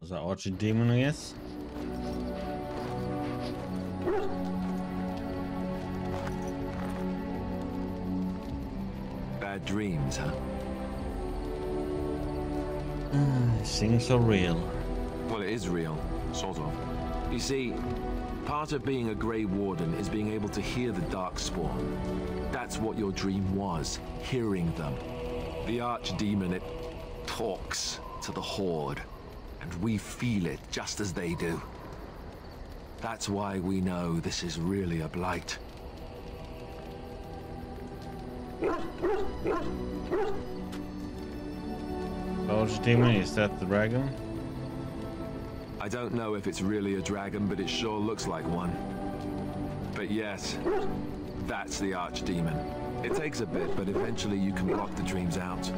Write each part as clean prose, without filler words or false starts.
Was that archdemon, I guess? Bad dreams, huh? Seems so real. Well, it is real, sort of. You see, part of being a Grey Warden is being able to hear the Darkspawn. That's what your dream was, hearing them. The Archdemon, it talks to the Horde, and we feel it just as they do. That's why we know this is really a blight. Archdemon, is that the dragon? I don't know if it's really a dragon, but it sure looks like one. But yes, that's the Archdemon. It takes a bit, but eventually you can block the dreams out.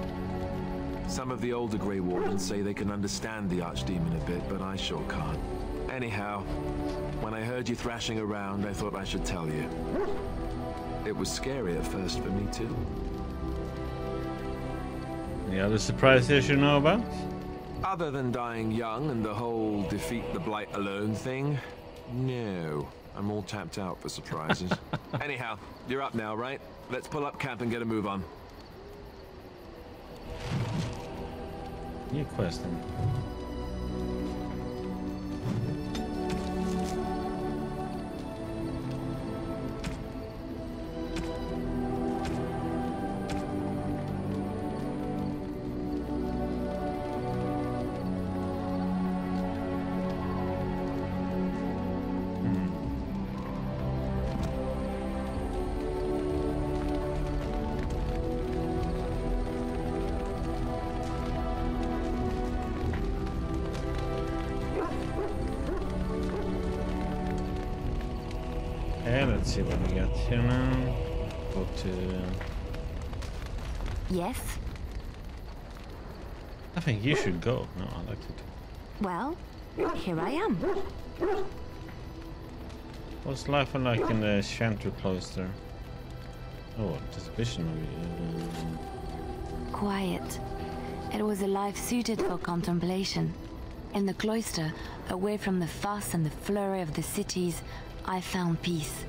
Some of the older Grey Wardens say they can understand the Archdemon a bit, but I sure can't. Anyhow, when I heard you thrashing around, I thought I should tell you. It was scary at first for me too. Any other surprises you should know about? Other than dying young and the whole defeat the blight alone thing, no. I'm all tapped out for surprises. Anyhow, you're up now, right? Let's pull up camp and get a move on. New question. Okay, let's see what we got here now. Go to... Yes? I think you should go. No, I like it. Well, here I am. What's life like in the Chantry cloister? Oh, this vision of you. Quiet. It was a life suited for contemplation. In the cloister, away from the fuss and the flurry of the cities, I found peace.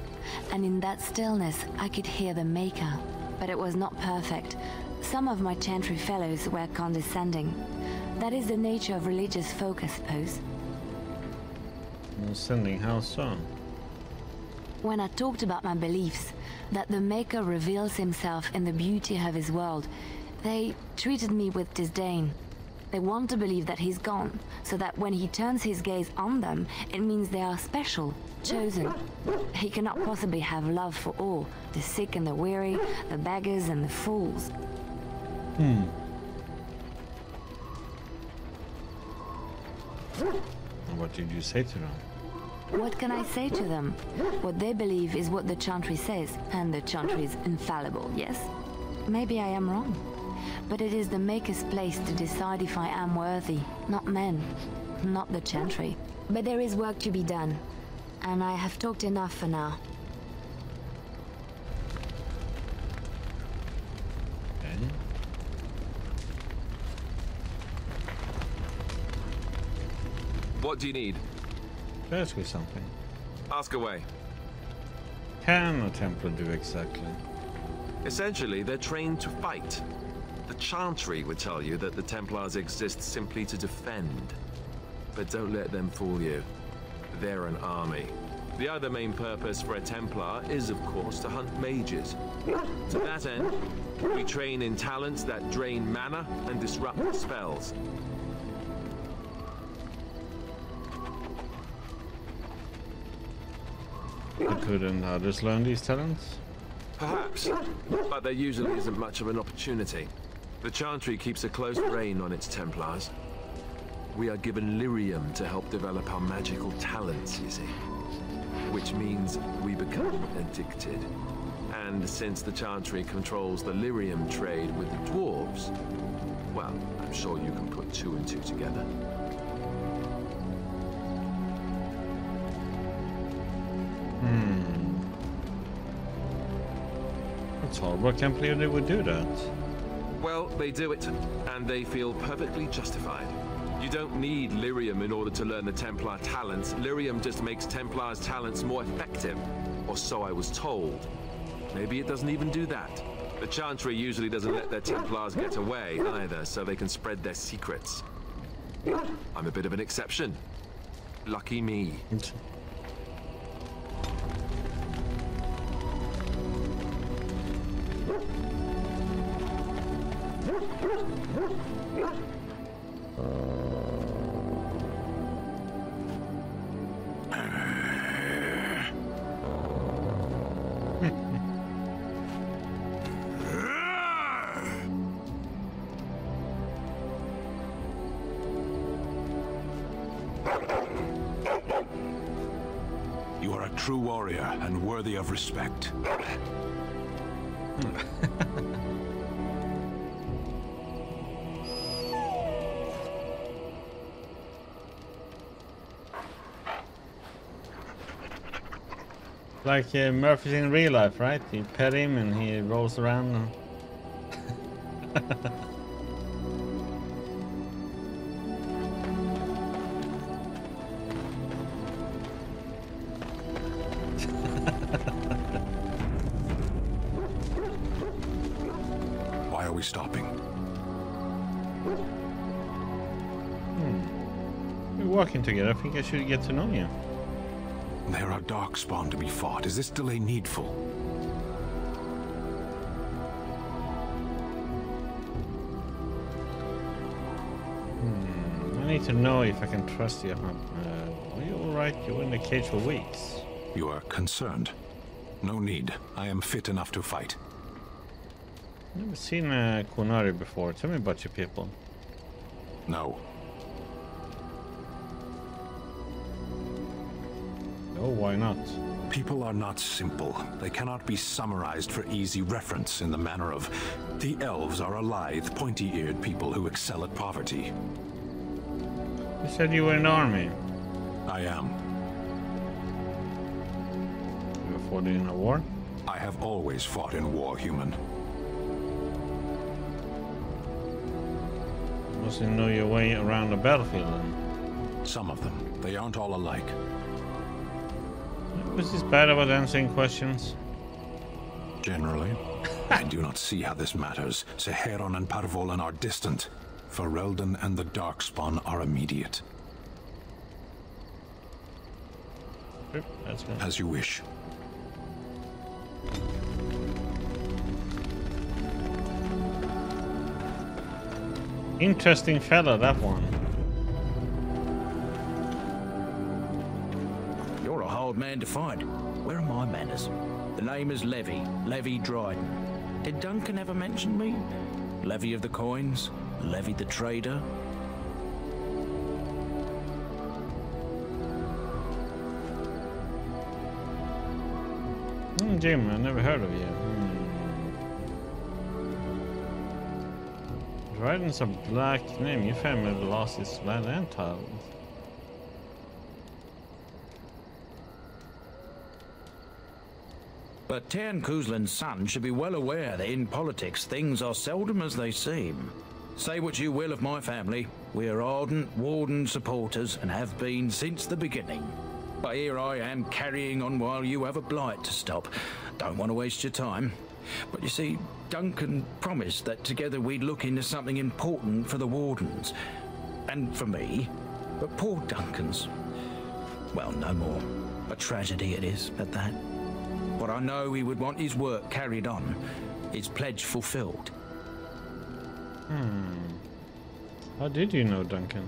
And in that stillness, I could hear the Maker. But it was not perfect. Some of my Chantry fellows were condescending. That is the nature of religious folk, I suppose. Condescending, how so? When I talked about my beliefs, that the Maker reveals himself in the beauty of his world, they treated me with disdain. They want to believe that he's gone, so that when he turns his gaze on them, it means they are special, chosen. He cannot possibly have love for all, the sick and the weary, the beggars and the fools. And what did you say to them? What can I say to them? What they believe is what the Chantry says, and the Chantry is infallible, yes? Maybe I am wrong. But it is the Maker's place to decide if I am worthy, not men, not the Chantry. But there is work to be done, and I have talked enough for now. Okay. What do you need? Can I ask you something? Ask away. Can a Templar do exactly? Essentially, they're trained to fight. The Chantry would tell you that the Templars exist simply to defend. But don't let them fool you. They're an army. The other main purpose for a Templar is, of course, to hunt mages. To that end, we train in talents that drain mana and disrupt spells. Couldn't others learn these talents? Perhaps, but there usually isn't much of an opportunity. The Chantry keeps a close rein on its Templars. We are given lyrium to help develop our magical talents, you see. Which means we become addicted. And since the Chantry controls the lyrium trade with the dwarves, well, I'm sure you can put two and two together. That's horrible. I can't believe they would do that. Well, they do it, and they feel perfectly justified. You don't need lyrium in order to learn the Templar talents. Lyrium just makes Templars' talents more effective. Or so I was told. Maybe it doesn't even do that. The Chantry usually doesn't let their Templars get away either, so they can spread their secrets. I'm a bit of an exception. Lucky me. You are a true warrior and worthy of respect. Like Murphy's in real life, right? You pet him and he rolls around. Why are we stopping? We're walking together. I think I should get to know you. There are darkspawn to be fought. Is this delay needful? I need to know if I can trust you. Are you alright? You were in the cage for weeks. You are concerned. No need. I am fit enough to fight. Never seen a Kunari before. Tell me about your people. No. Oh, why not? People are not simple. They cannot be summarized for easy reference in the manner of the elves are a lithe, pointy-eared people who excel at poverty. You said you were in the army. I am. You fought in a war? I have always fought in war, human. You must know your way around the battlefield then. Some of them. They aren't all alike. Was this bad about answering questions? Generally. I do not see how this matters. Seheron and Parvolan are distant. Ferelden and the Darkspawn are immediate. Yep, that's good. As you wish. Interesting fella, that one. You're a hard man to find. Where are my manners? The name is Levy Dryden. Did Duncan ever mention me? Levy of the coins? Levy the trader? Jim, I never heard of you. Dryden's a black name. Your family lost its land and titles. But Tairn Kuzlan's son should be well aware that in politics things are seldom as they seem. Say what you will of my family, we are ardent Warden supporters and have been since the beginning. But here I am carrying on while you have a blight to stop. Don't want to waste your time. But you see, Duncan promised that together we'd look into something important for the Wardens. And for me. But poor Duncan's... well, no more. A tragedy it is, at that. But I know he would want his work carried on. His pledge fulfilled. How did you know Duncan?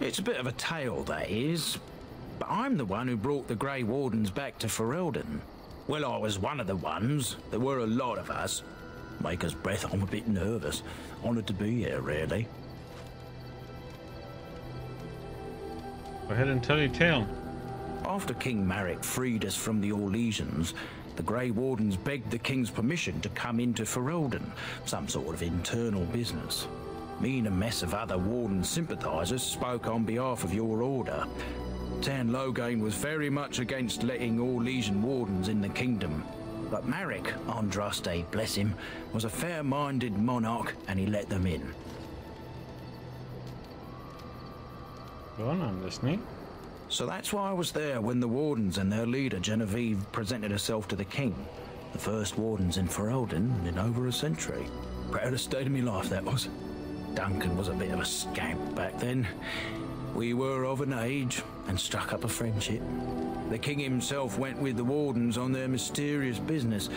It's a bit of a tale, that is. But I'm the one who brought the Grey Wardens back to Ferelden. Well, I was one of the ones. There were a lot of us. Maker's breath, I'm a bit nervous. Honoured to be here, really. Go ahead and tell your tale. After King Marek freed us from the Orlesians, the Grey Wardens begged the King's permission to come into Ferelden, some sort of internal business. Me and a mess of other Warden sympathisers spoke on behalf of your order. Tairn Loghain was very much against letting Orlesian Wardens in the kingdom. But Marek, Andraste, bless him, was a fair-minded monarch and he let them in. Go on, I'm listening. So that's why I was there when the Wardens and their leader, Genevieve, presented herself to the king. The first Wardens in Ferelden in over a century. Proudest day of my life, that was. Duncan was a bit of a scamp back then. We were of an age and struck up a friendship. The king himself went with the Wardens on their mysterious business.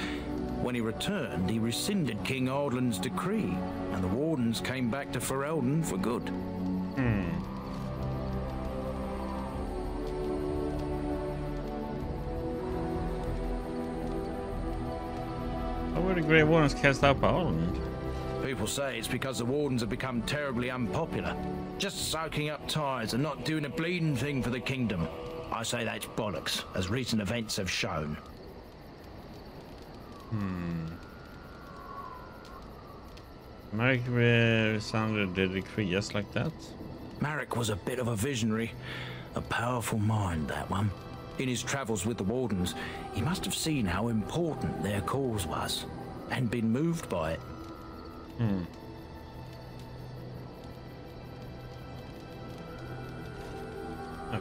When he returned, he rescinded King Ardland's decree, and the Wardens came back to Ferelden for good. How were the Grey Wardens cast out by Ireland? People say it's because the Wardens have become terribly unpopular. Just soaking up ties and not doing a bleeding thing for the kingdom. I say that's bollocks, as recent events have shown. Marek sounded the decree just like that? Marek was a bit of a visionary. A powerful mind, that one. In his travels with the Wardens, he must have seen how important their cause was, and been moved by it.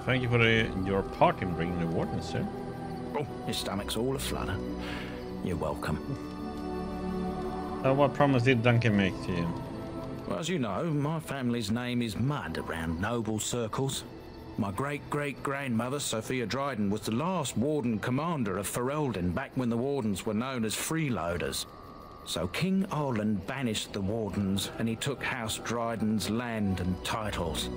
Thank you for your part in bringing the Wardens, sir. Oh, his stomach's all aflutter. You're welcome. What promise did Duncan make to you? Well, as you know, my family's name is mud around noble circles. My great-great-grandmother, Sophia Dryden, was the last Warden commander of Ferelden back when the Wardens were known as freeloaders. So King Ardland banished the Wardens, and he took House Dryden's land and titles.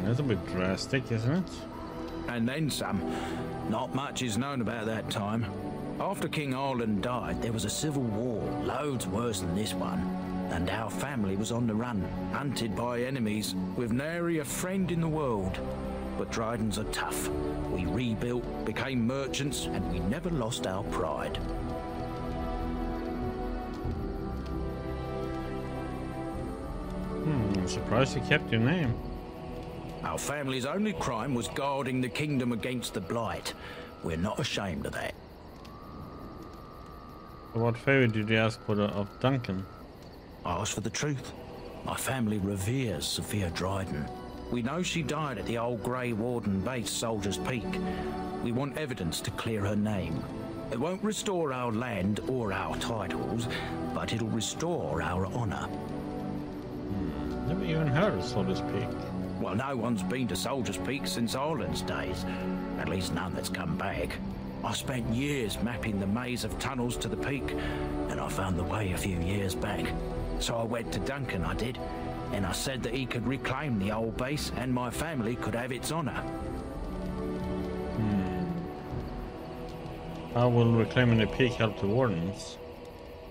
That's a bit drastic, isn't it? And then some. Not much is known about that time. After King Ardland died, there was a civil war, loads worse than this one. And our family was on the run, hunted by enemies, with nary a friend in the world. But Drydens are tough. We rebuilt, became merchants, and we never lost our pride. I'm surprised you kept your name. Our family's only crime was guarding the kingdom against the Blight. We're not ashamed of that. What favor did you ask for of Duncan? I asked for the truth. My family reveres Sophia Dryden. We know she died at the old Grey Warden base, Soldier's Peak. We want evidence to clear her name. It won't restore our land or our titles, but it'll restore our honor. Never even heard of Soldier's Peak. Well, no one's been to Soldier's Peak since Ireland's days. At least none that's come back. I spent years mapping the maze of tunnels to the peak, and I found the way a few years back. So I went to Duncan, I did, and I said that he could reclaim the old base and my family could have its honor. How will reclaiming the peak help the Wardens?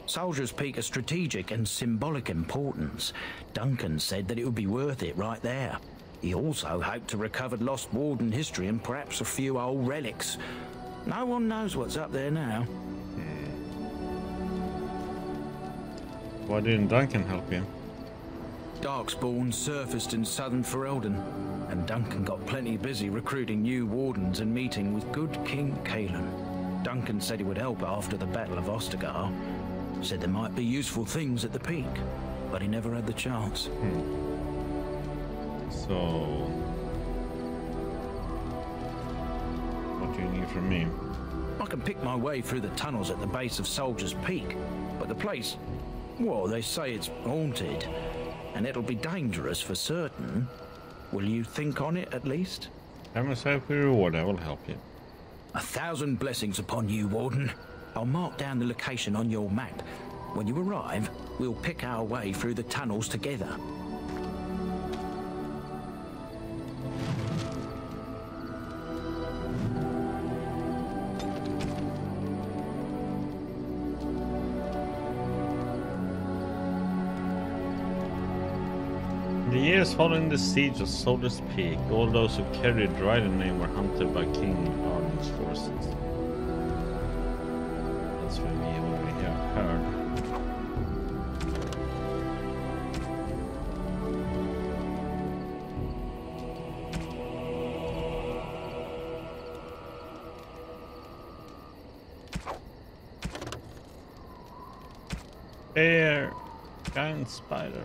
Soldier's Peak has strategic and symbolic importance. Duncan said that it would be worth it right there. He also hoped to recover lost Warden history and perhaps a few old relics. No one knows what's up there now. Why didn't Duncan help you? Darkspawn surfaced in southern Ferelden, and Duncan got plenty busy recruiting new Wardens and meeting with good King Caelan. Duncan said he would help after the Battle of Ostagar. Said there might be useful things at the peak, but he never had the chance. So, what do you need from me? I can pick my way through the tunnels at the base of Soldier's Peak, but the place, well, they say it's haunted, and it'll be dangerous for certain. Will you think on it at least? Have myself a reward, I will help you. 1,000 blessings upon you, Warden. I'll mark down the location on your map. When you arrive, we'll pick our way through the tunnels together. In the years following the siege of Soldier's Peak, all those who carried the Dryden name were hunted by King Ardland's forces. That's what we already have heard. There. Giant spider.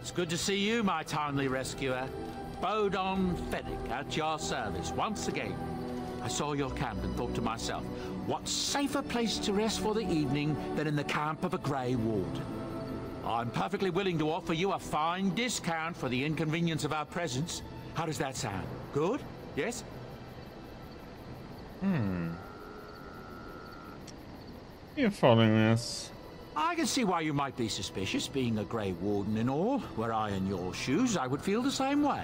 It's good to see you, my timely rescuer. Bodon Fennick, at your service once again. I saw your camp and thought to myself, what safer place to rest for the evening than in the camp of a Grey Warden? I'm perfectly willing to offer you a fine discount for the inconvenience of our presence. How does that sound? Good? Yes? You're following us. I can see why you might be suspicious, being a Grey Warden and all. Were I in your shoes, I would feel the same way.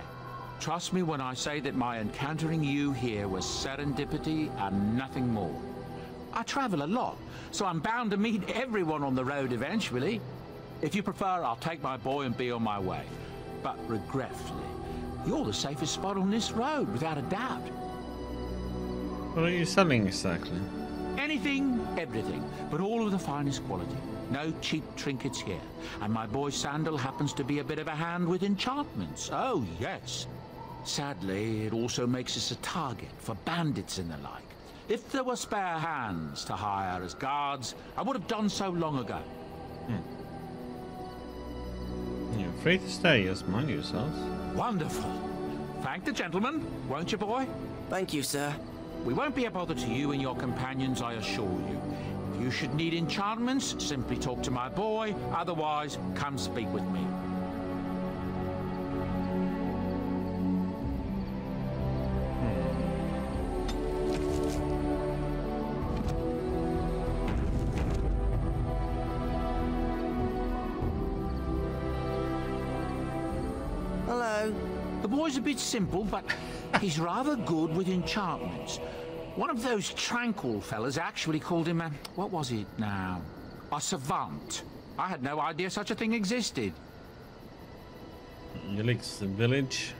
Trust me when I say that my encountering you here was serendipity and nothing more. I travel a lot, so I'm bound to meet everyone on the road eventually. If you prefer, I'll take my boy and be on my way. But regretfully, you're the safest spot on this road, without a doubt. What are you selling exactly? Anything, everything, but all of the finest quality. No cheap trinkets here. And my boy Sandal happens to be a bit of a hand with enchantments. Oh, yes. Sadly, it also makes us a target for bandits and the like. If there were spare hands to hire as guards, I would have done so long ago. You're free to stay, just mind yourselves. Wonderful. Thank the gentleman, won't you, boy? Thank you, sir. We won't be a bother to you and your companions, I assure you. If you should need enchantments, simply talk to my boy. Otherwise, come speak with me. Hello. The boy's a bit simple, but he's rather good with enchantments. One of those tranquil fellas actually called him a... what was it now? A savant. I had no idea such a thing existed. Yelix village.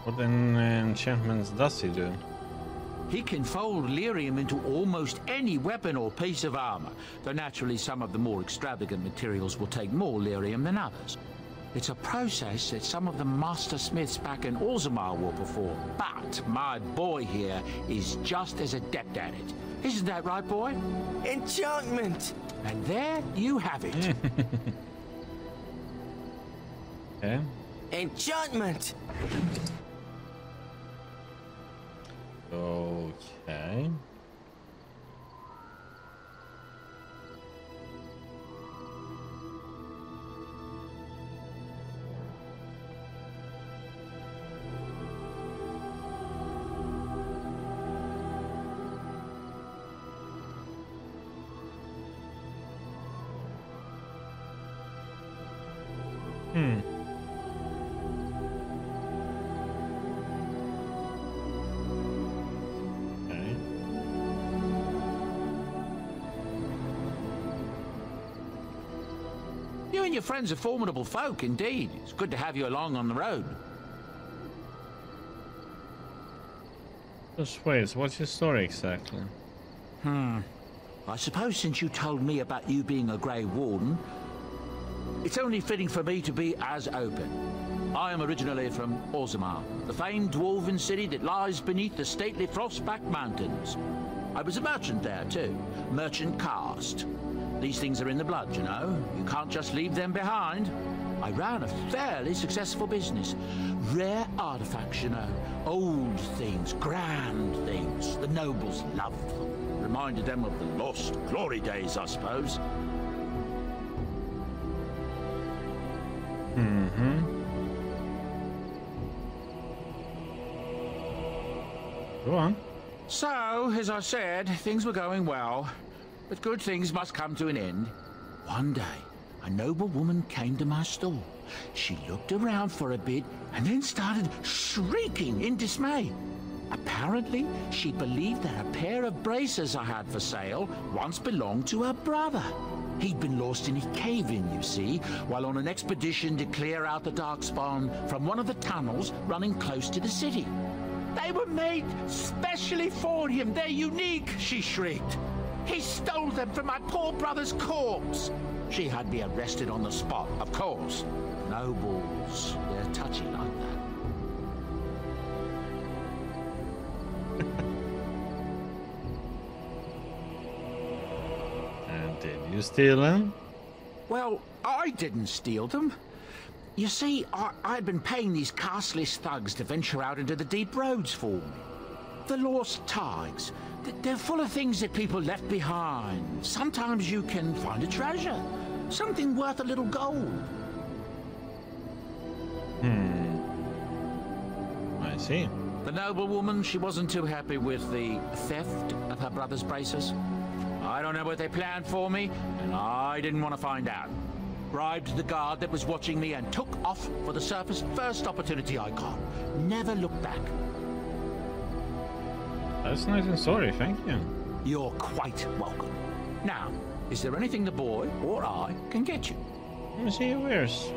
What enchantments does he do? He can fold lyrium into almost any weapon or piece of armor, though naturally some of the more extravagant materials will take more lyrium than others. It's a process that some of the master smiths back in Orzammar will perform, but my boy here is just as adept at it. Isn't that right, boy? Enchantment! And there you have it. Okay. Enchantment! Okay. You and your friends are formidable folk, indeed. It's good to have you along on the road. Just wait, so what's your story exactly? I suppose since you told me about you being a Grey Warden, it's only fitting for me to be as open. I am originally from Orzammar, the famed dwarven city that lies beneath the stately Frostback Mountains. I was a merchant there too, merchant caste. These things are in the blood, you know. You can't just leave them behind. I ran a fairly successful business. Rare artifacts, you know. Old things, grand things. The nobles loved them. Reminded them of the lost glory days, I suppose. Go on. So, as I said, things were going well. But good things must come to an end. One day, a noble woman came to my stall. She looked around for a bit and then started shrieking in dismay. Apparently, she believed that a pair of braces I had for sale once belonged to her brother. He'd been lost in a cave-in, you see, while on an expedition to clear out the Darkspawn from one of the tunnels running close to the city. They were made specially for him. They're unique, she shrieked. He stole them from my poor brother's corpse. She had me arrested on the spot, of course. Nobles, they're touchy like that. And did you steal them? Well, I didn't steal them. You see, I'd been paying these castless thugs to venture out into the deep roads for me. The lost tigers. They're full of things that people left behind. Sometimes you can find a treasure. Something worth a little gold. I see. The noblewoman, she wasn't too happy with the theft of her brother's braces. I don't know what they planned for me, and I didn't want to find out. Bribed the guard that was watching me and took off for the surface first opportunity I got. Never looked back. That's nice and sorry, thank you. You're quite welcome. Now, is there anything the boy or I can get you? Let me see your wares.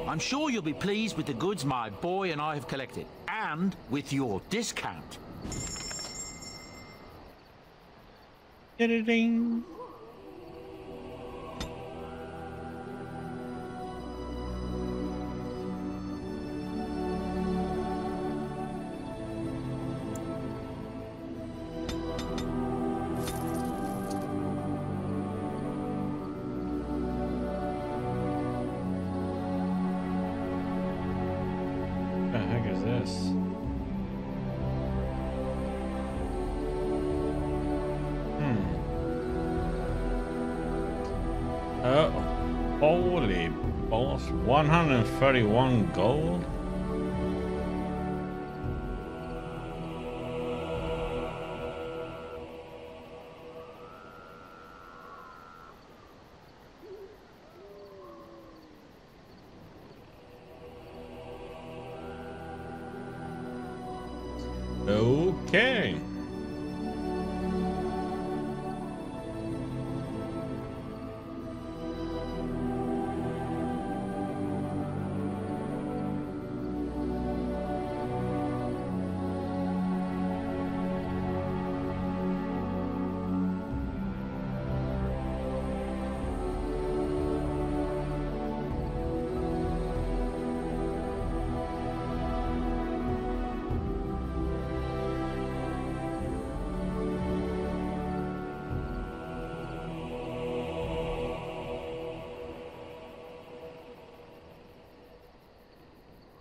I'm sure you'll be pleased with the goods my boy and I have collected, and with your discount. Ding. The heck is this? Oh, holy balls. 131 gold? Okay.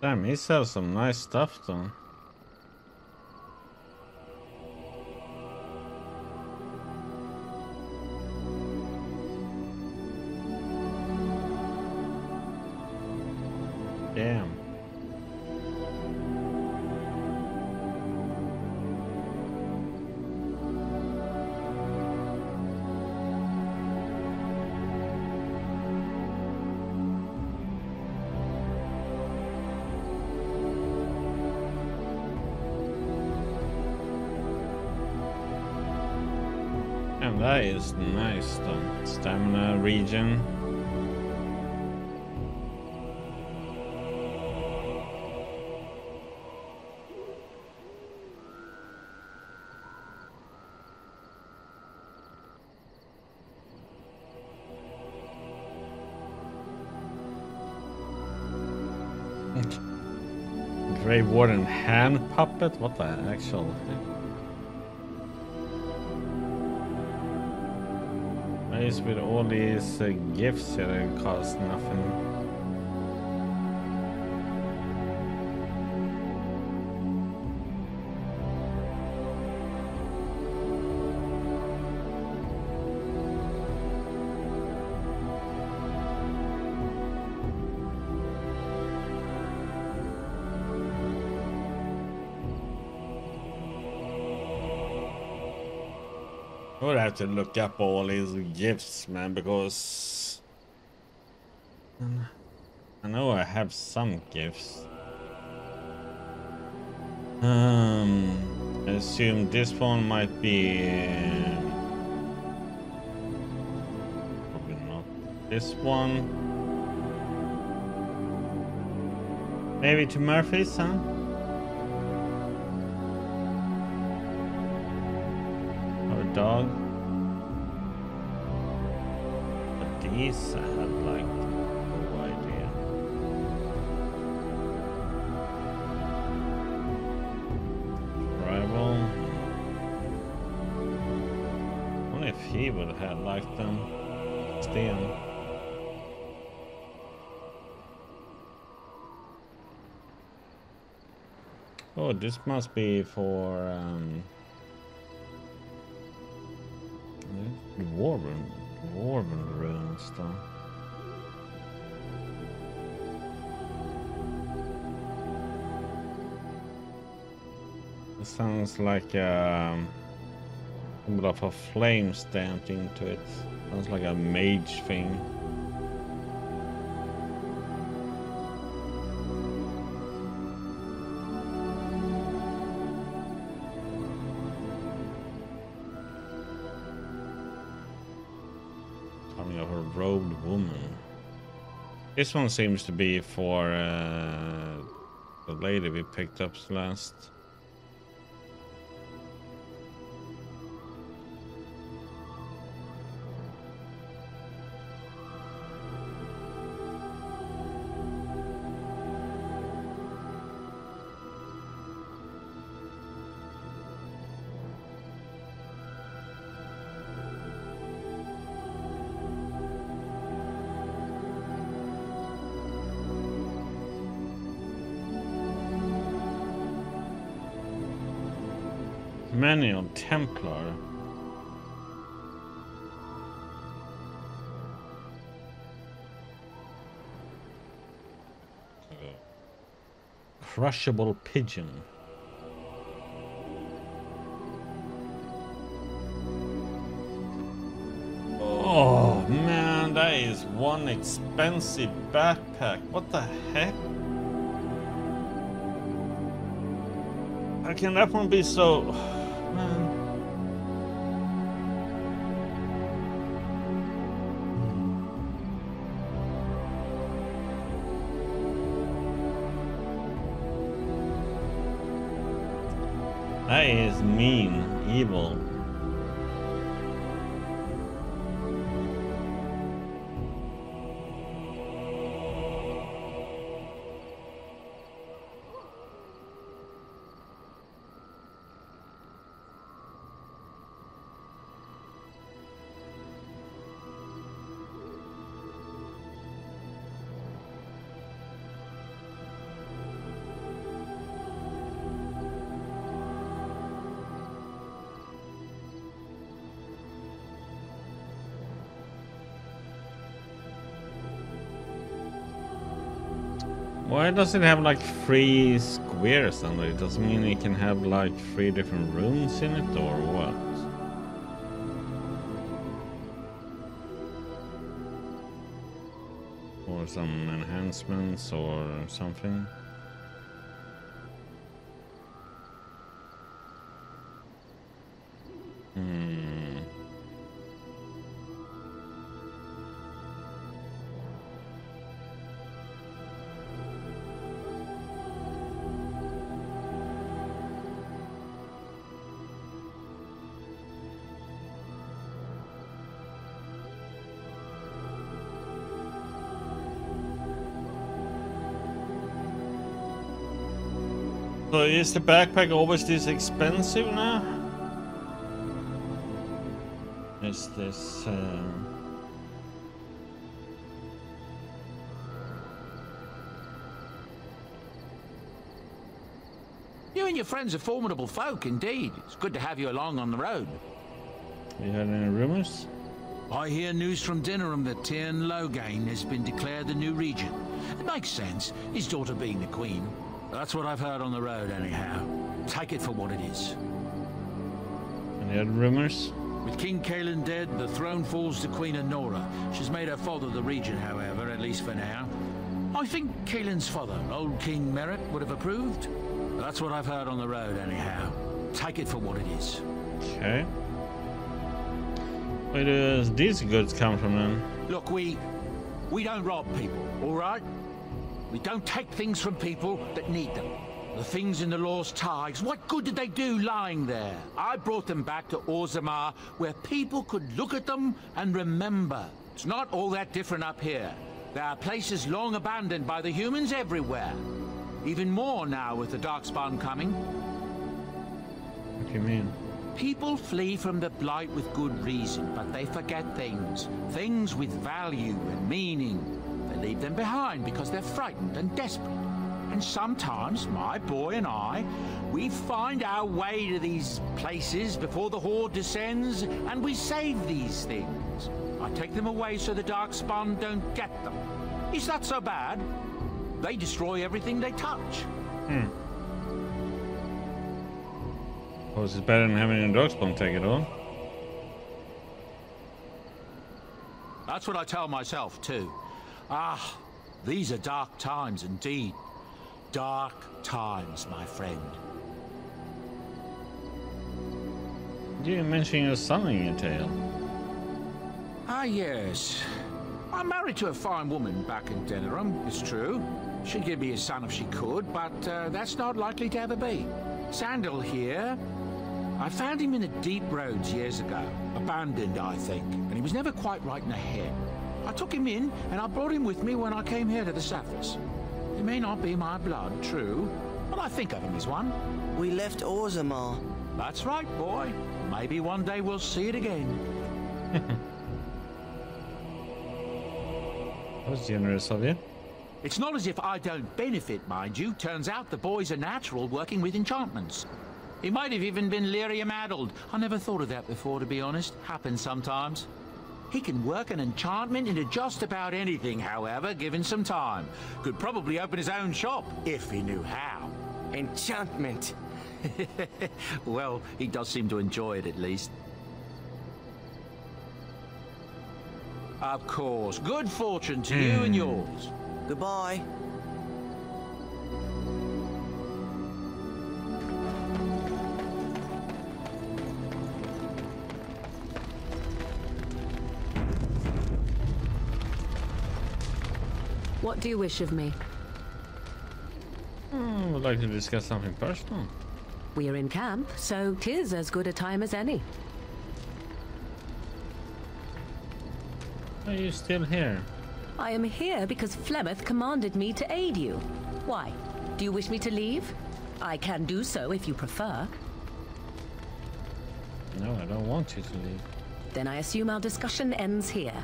Damn, he sells some nice stuff though. Damn. And that is nice though. Stamina regen. Grey Warden hand puppet? What the actual? With all these gifts here that cost nothing. I would have to look up all these gifts, man, because I know I have some gifts. I assume this one might be probably not this one. Maybe to Murphy's, huh? dog. But these I have like no idea. Rival. Only if he would have had liked them. Still. Oh, this must be for Dwarven runes though. It sounds like some of a flame stamped into it. Sounds like a mage thing. Robed woman. This one seems to be for the lady we picked up last. Manual Templar. Crushable pigeon. Oh man, that is one expensive backpack. What the heck? How can that one be so... Man. That is mean, evil. Why does it have like 3 squares under it? Doesn't mean it can have like 3 different rooms in it or what? Or some enhancements or something? So is the backpack always this expensive now? Is this... You and your friends are formidable folk, indeed. It's good to have you along on the road. You had any rumors? I hear news from Dinnerham that Tyrn Loghain has been declared the new regent. It makes sense, his daughter being the queen. That's what I've heard on the road, anyhow. Take it for what it is. Any other rumors? With King Caelan dead, the throne falls to Queen Honora. She's made her father the regent, however, at least for now. I think Caelan's father, old King Merritt, would have approved. That's what I've heard on the road, anyhow. Take it for what it is. Okay. Where does these goods come from then? Look, we don't rob people, all right? We don't take things from people that need them. the things in the Lost Tides, what good did they do lying there? I brought them back to Orzammar, where people could look at them and remember. It's not all that different up here. There are places long abandoned by the humans everywhere. Even more now with the Darkspawn coming. What do you mean? People flee from the Blight with good reason, but they forget things. Things with value and meaning. They leave them behind because they're frightened and desperate. And sometimes, my boy and I, we find our way to these places before the Horde descends, and we save these things. I take them away so the Darkspawn don't get them. Is that so bad? They destroy everything they touch. Well, it's better than having a Darkspawn take it all. That's what I tell myself, too. Ah, these are dark times indeed. Dark times, my friend. You mentioned your son in your tale. Ah, yes. I'm married to a fine woman back in Denerim, it's true. She'd give me a son if she could, but that's not likely to ever be. Sandal here. I found him in the deep roads years ago. Abandoned, I think, and he was never quite right in the head. I took him in, and I brought him with me when I came here to the surface. He may not be my blood, true, but I think of him as one. We left Orzammar. That's right, boy. Maybe one day we'll see it again. That was generous of you. It's not as if I don't benefit, mind you. Turns out the boy's a natural working with enchantments. He might have even been lyrium-addled. I never thought of that before, to be honest. Happens sometimes. He can work an enchantment into just about anything, however, given some time. Could probably open his own shop, if he knew how. Enchantment. Well, he does seem to enjoy it, at least. Of course. Good fortune to you and yours. Goodbye. What do you wish of me? I would like to discuss something personal. We are in camp, so 'tis as good a time as any. Are you still here? I am here because Flemeth commanded me to aid you. Why? Do you wish me to leave? I can do so if you prefer. No, I don't want you to leave. Then I assume our discussion ends here.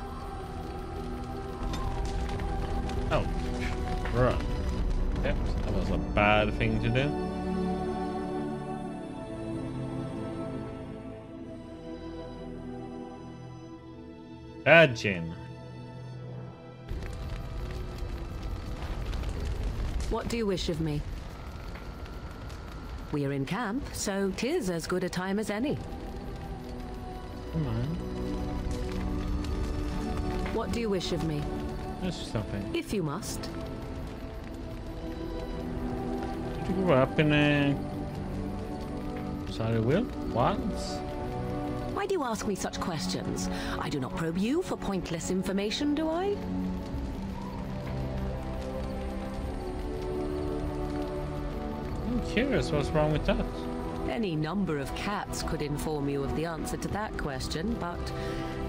Oh, right. Yep, that was a bad thing to do. Bad Jin. What do you wish of me? We are in camp, so 'tis as good a time as any. Come on. What do you wish of me? Just something. If you must. Did you grow up in a... Sorry, Will? Once? Why do you ask me such questions? I do not probe you for pointless information, do I? I'm curious what's wrong with that. Any number of cats could inform you of the answer to that question, but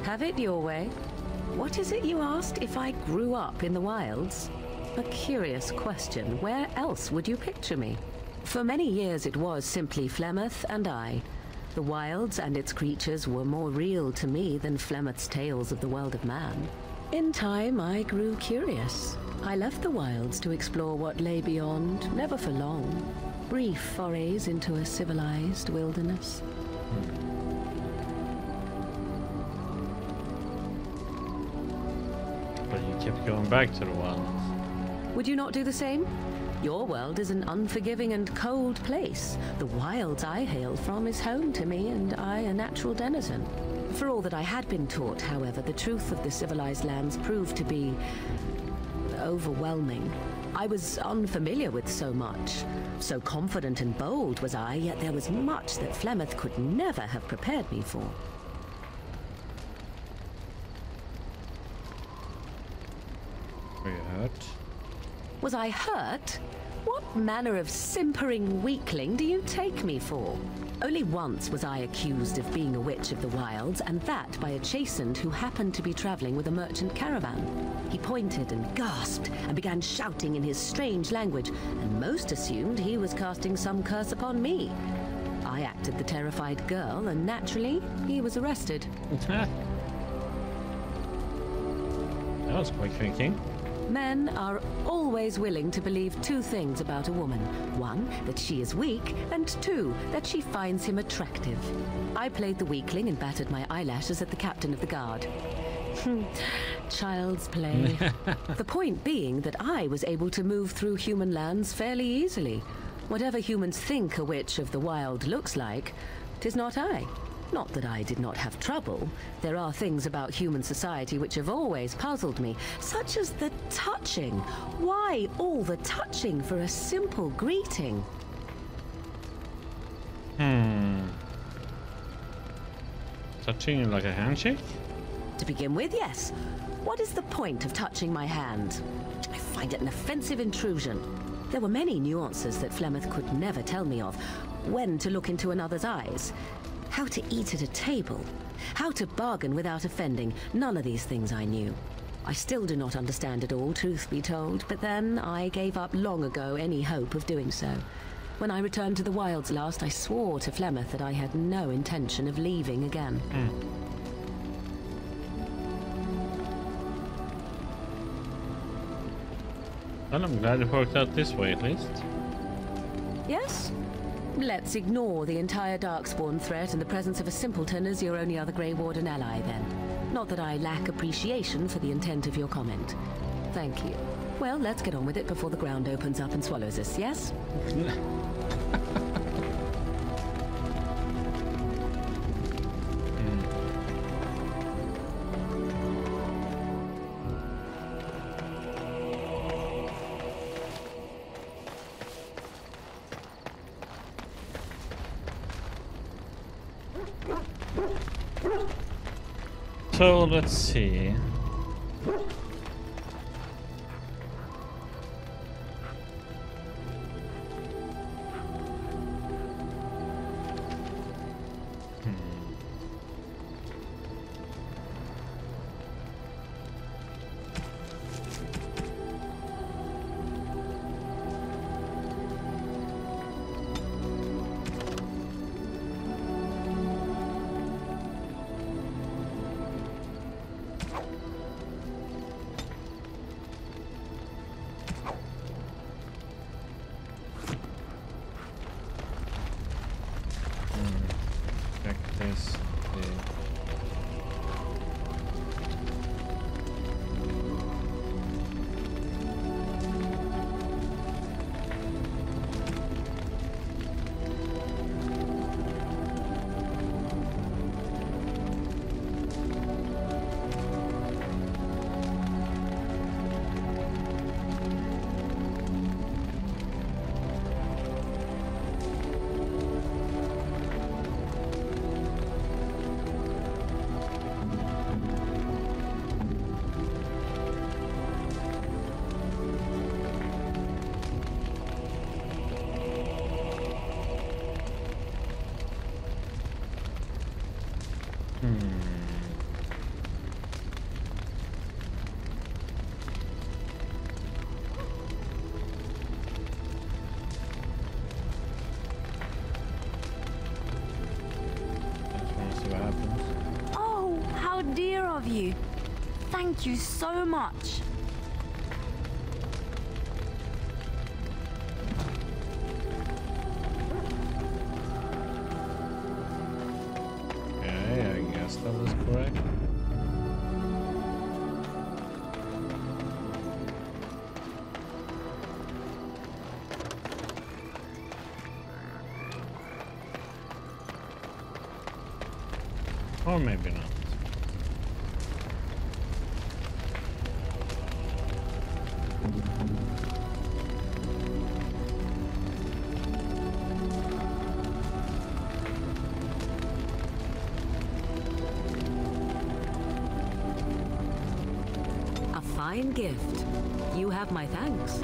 have it your way. What is it you asked if I grew up in the wilds? A curious question. Where else would you picture me? For many years it was simply Flemeth and I. The wilds and its creatures were more real to me than Flemeth's tales of the world of man. In time, I grew curious. I left the wilds to explore what lay beyond, never for long. Brief forays into a civilized wilderness. But you kept going back to the wilds. Would you not do the same? Your world is an unforgiving and cold place. The wilds I hail from is home to me, and I a natural denizen. For all that I had been taught, however, the truth of the civilized lands proved to be overwhelming. I was unfamiliar with so much. So confident and bold was I, yet there was much that Flemeth could never have prepared me for. Were you hurt? Was I hurt? What manner of simpering weakling do you take me for? Only once was I accused of being a witch of the wilds, and that by a chastened who happened to be traveling with a merchant caravan. He pointed and gasped and began shouting in his strange language, and most assumed he was casting some curse upon me. I acted the terrified girl, and naturally, he was arrested. That was quick thinking. Men are always willing to believe two things about a woman. One, that she is weak, and two, that she finds him attractive. I played the weakling and battered my eyelashes at the captain of the guard. Child's play. The point being that I was able to move through human lands fairly easily. Whatever humans think a witch of the wild looks like, 'tis not I. Not that I did not have trouble. There are things about human society which have always puzzled me, such as the touching. Why all the touching for a simple greeting? Touching like a handshake? To begin with, yes. What is the point of touching my hand? I find it an offensive intrusion. There were many nuances that Flemeth could never tell me of. When to look into another's eyes. How to eat at a table. How to bargain without offending. None of these things I knew. I still do not understand it all, truth be told, but then I gave up long ago any hope of doing so. When I returned to the wilds last, I swore to Flemeth that I had no intention of leaving again. Well, I'm glad it worked out this way at least. Yes? Let's ignore the entire Darkspawn threat in the presence of a simpleton as your only other Grey Warden ally, then. Not that I lack appreciation for the intent of your comment. Thank you. Well, let's get on with it before the ground opens up and swallows us, yes? So let's see. Of you. Thank you so much. Okay, I guess that was correct. Or maybe not. A fine gift. You have my thanks.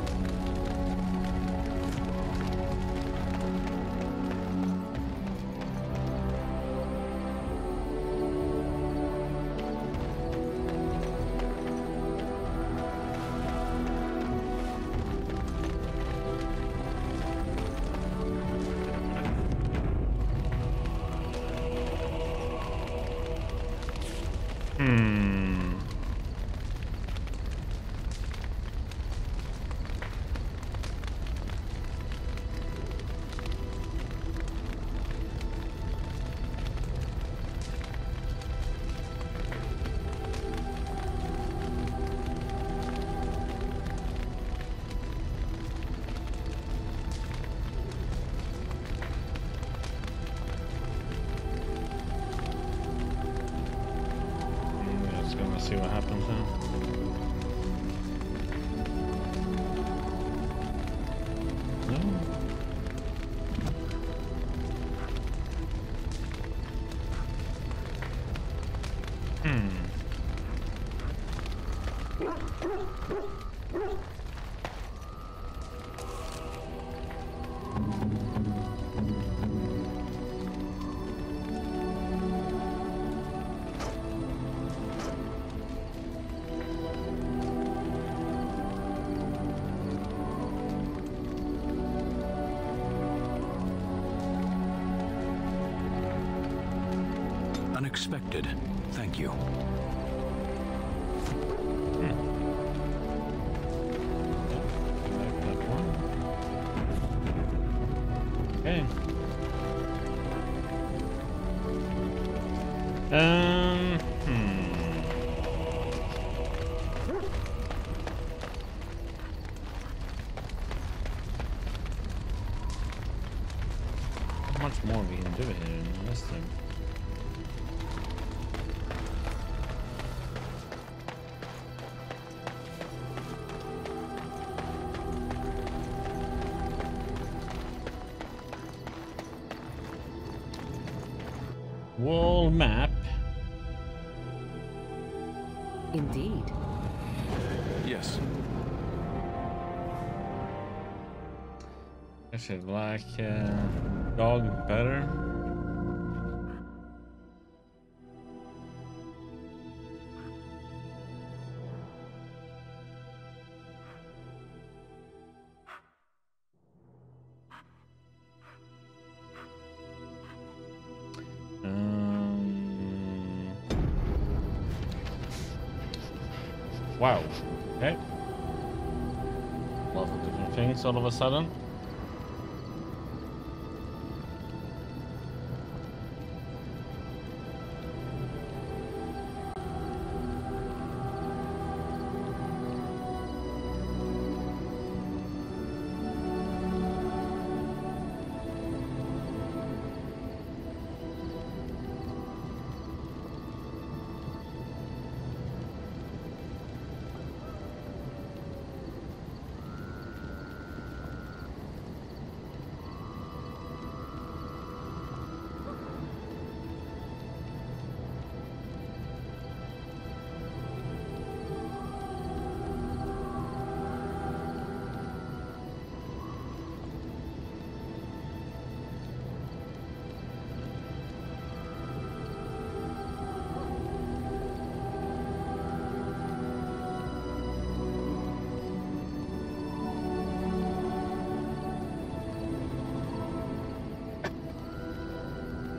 see what happens now. No. Unexpected. Thank you. Okay. How much more we can do here in this thing? Wall map. Indeed. Yes. I should like dog better. Wow. Okay. Lots of different things all of a sudden.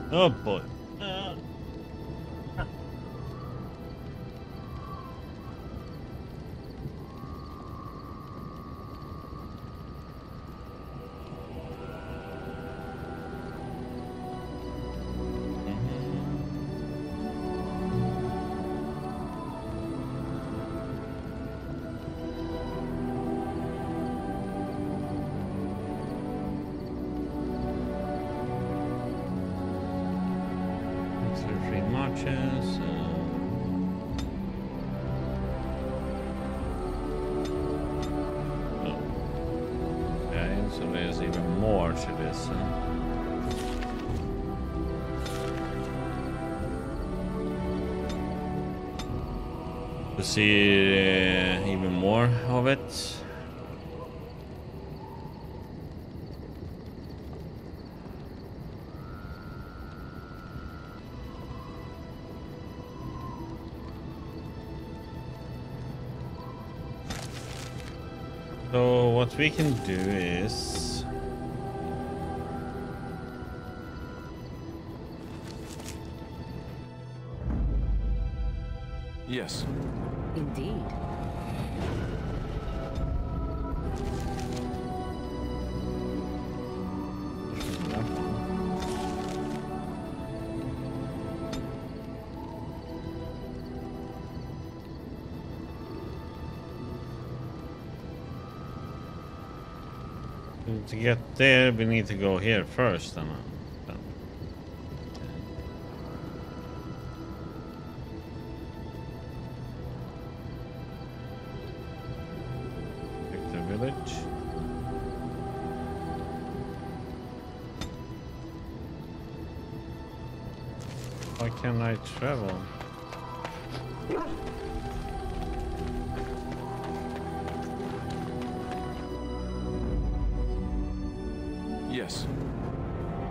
Oh boy. Free marches. Okay, so there's even more to this. To see even more of it. So what we can do is Yes. Indeed. to get there, we need to go here first. Then. Why can't I travel? Yes.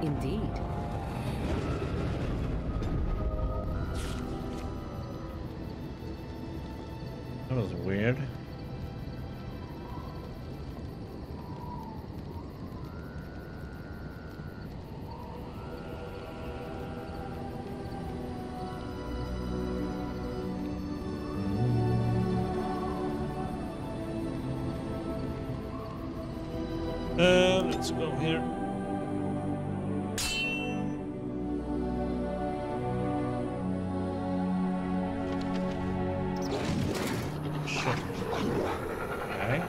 Indeed. That was weird. Let's go here. Shit. Okay.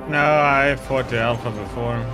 No, I fought the alpha before.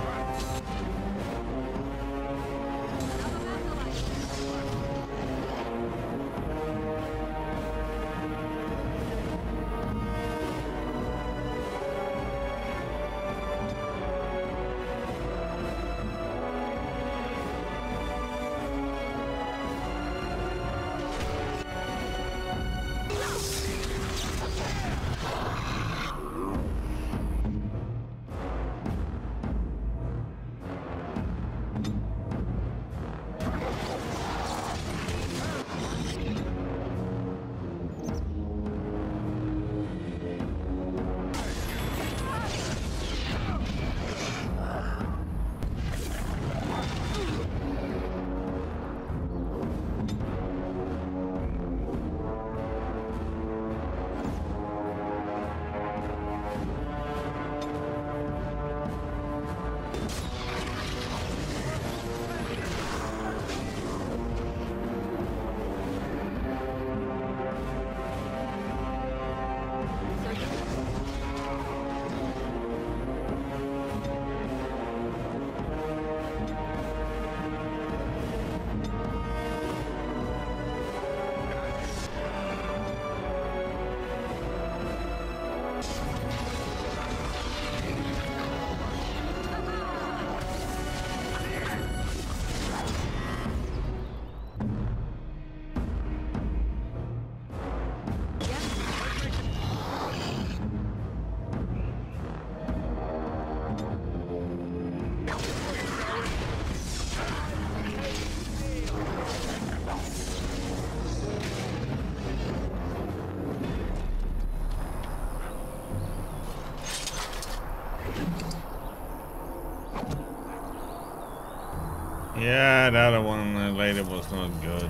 Yeah, the other one later was not good.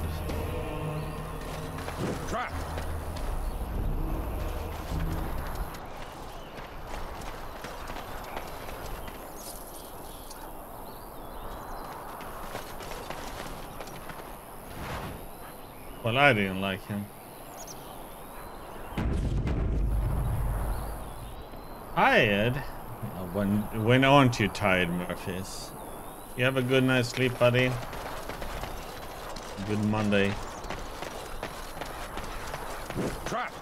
Trap! Well, I didn't like him. Tired? When aren't you tired, Murphys? You have a good night's sleep, buddy. Good Monday. Trap!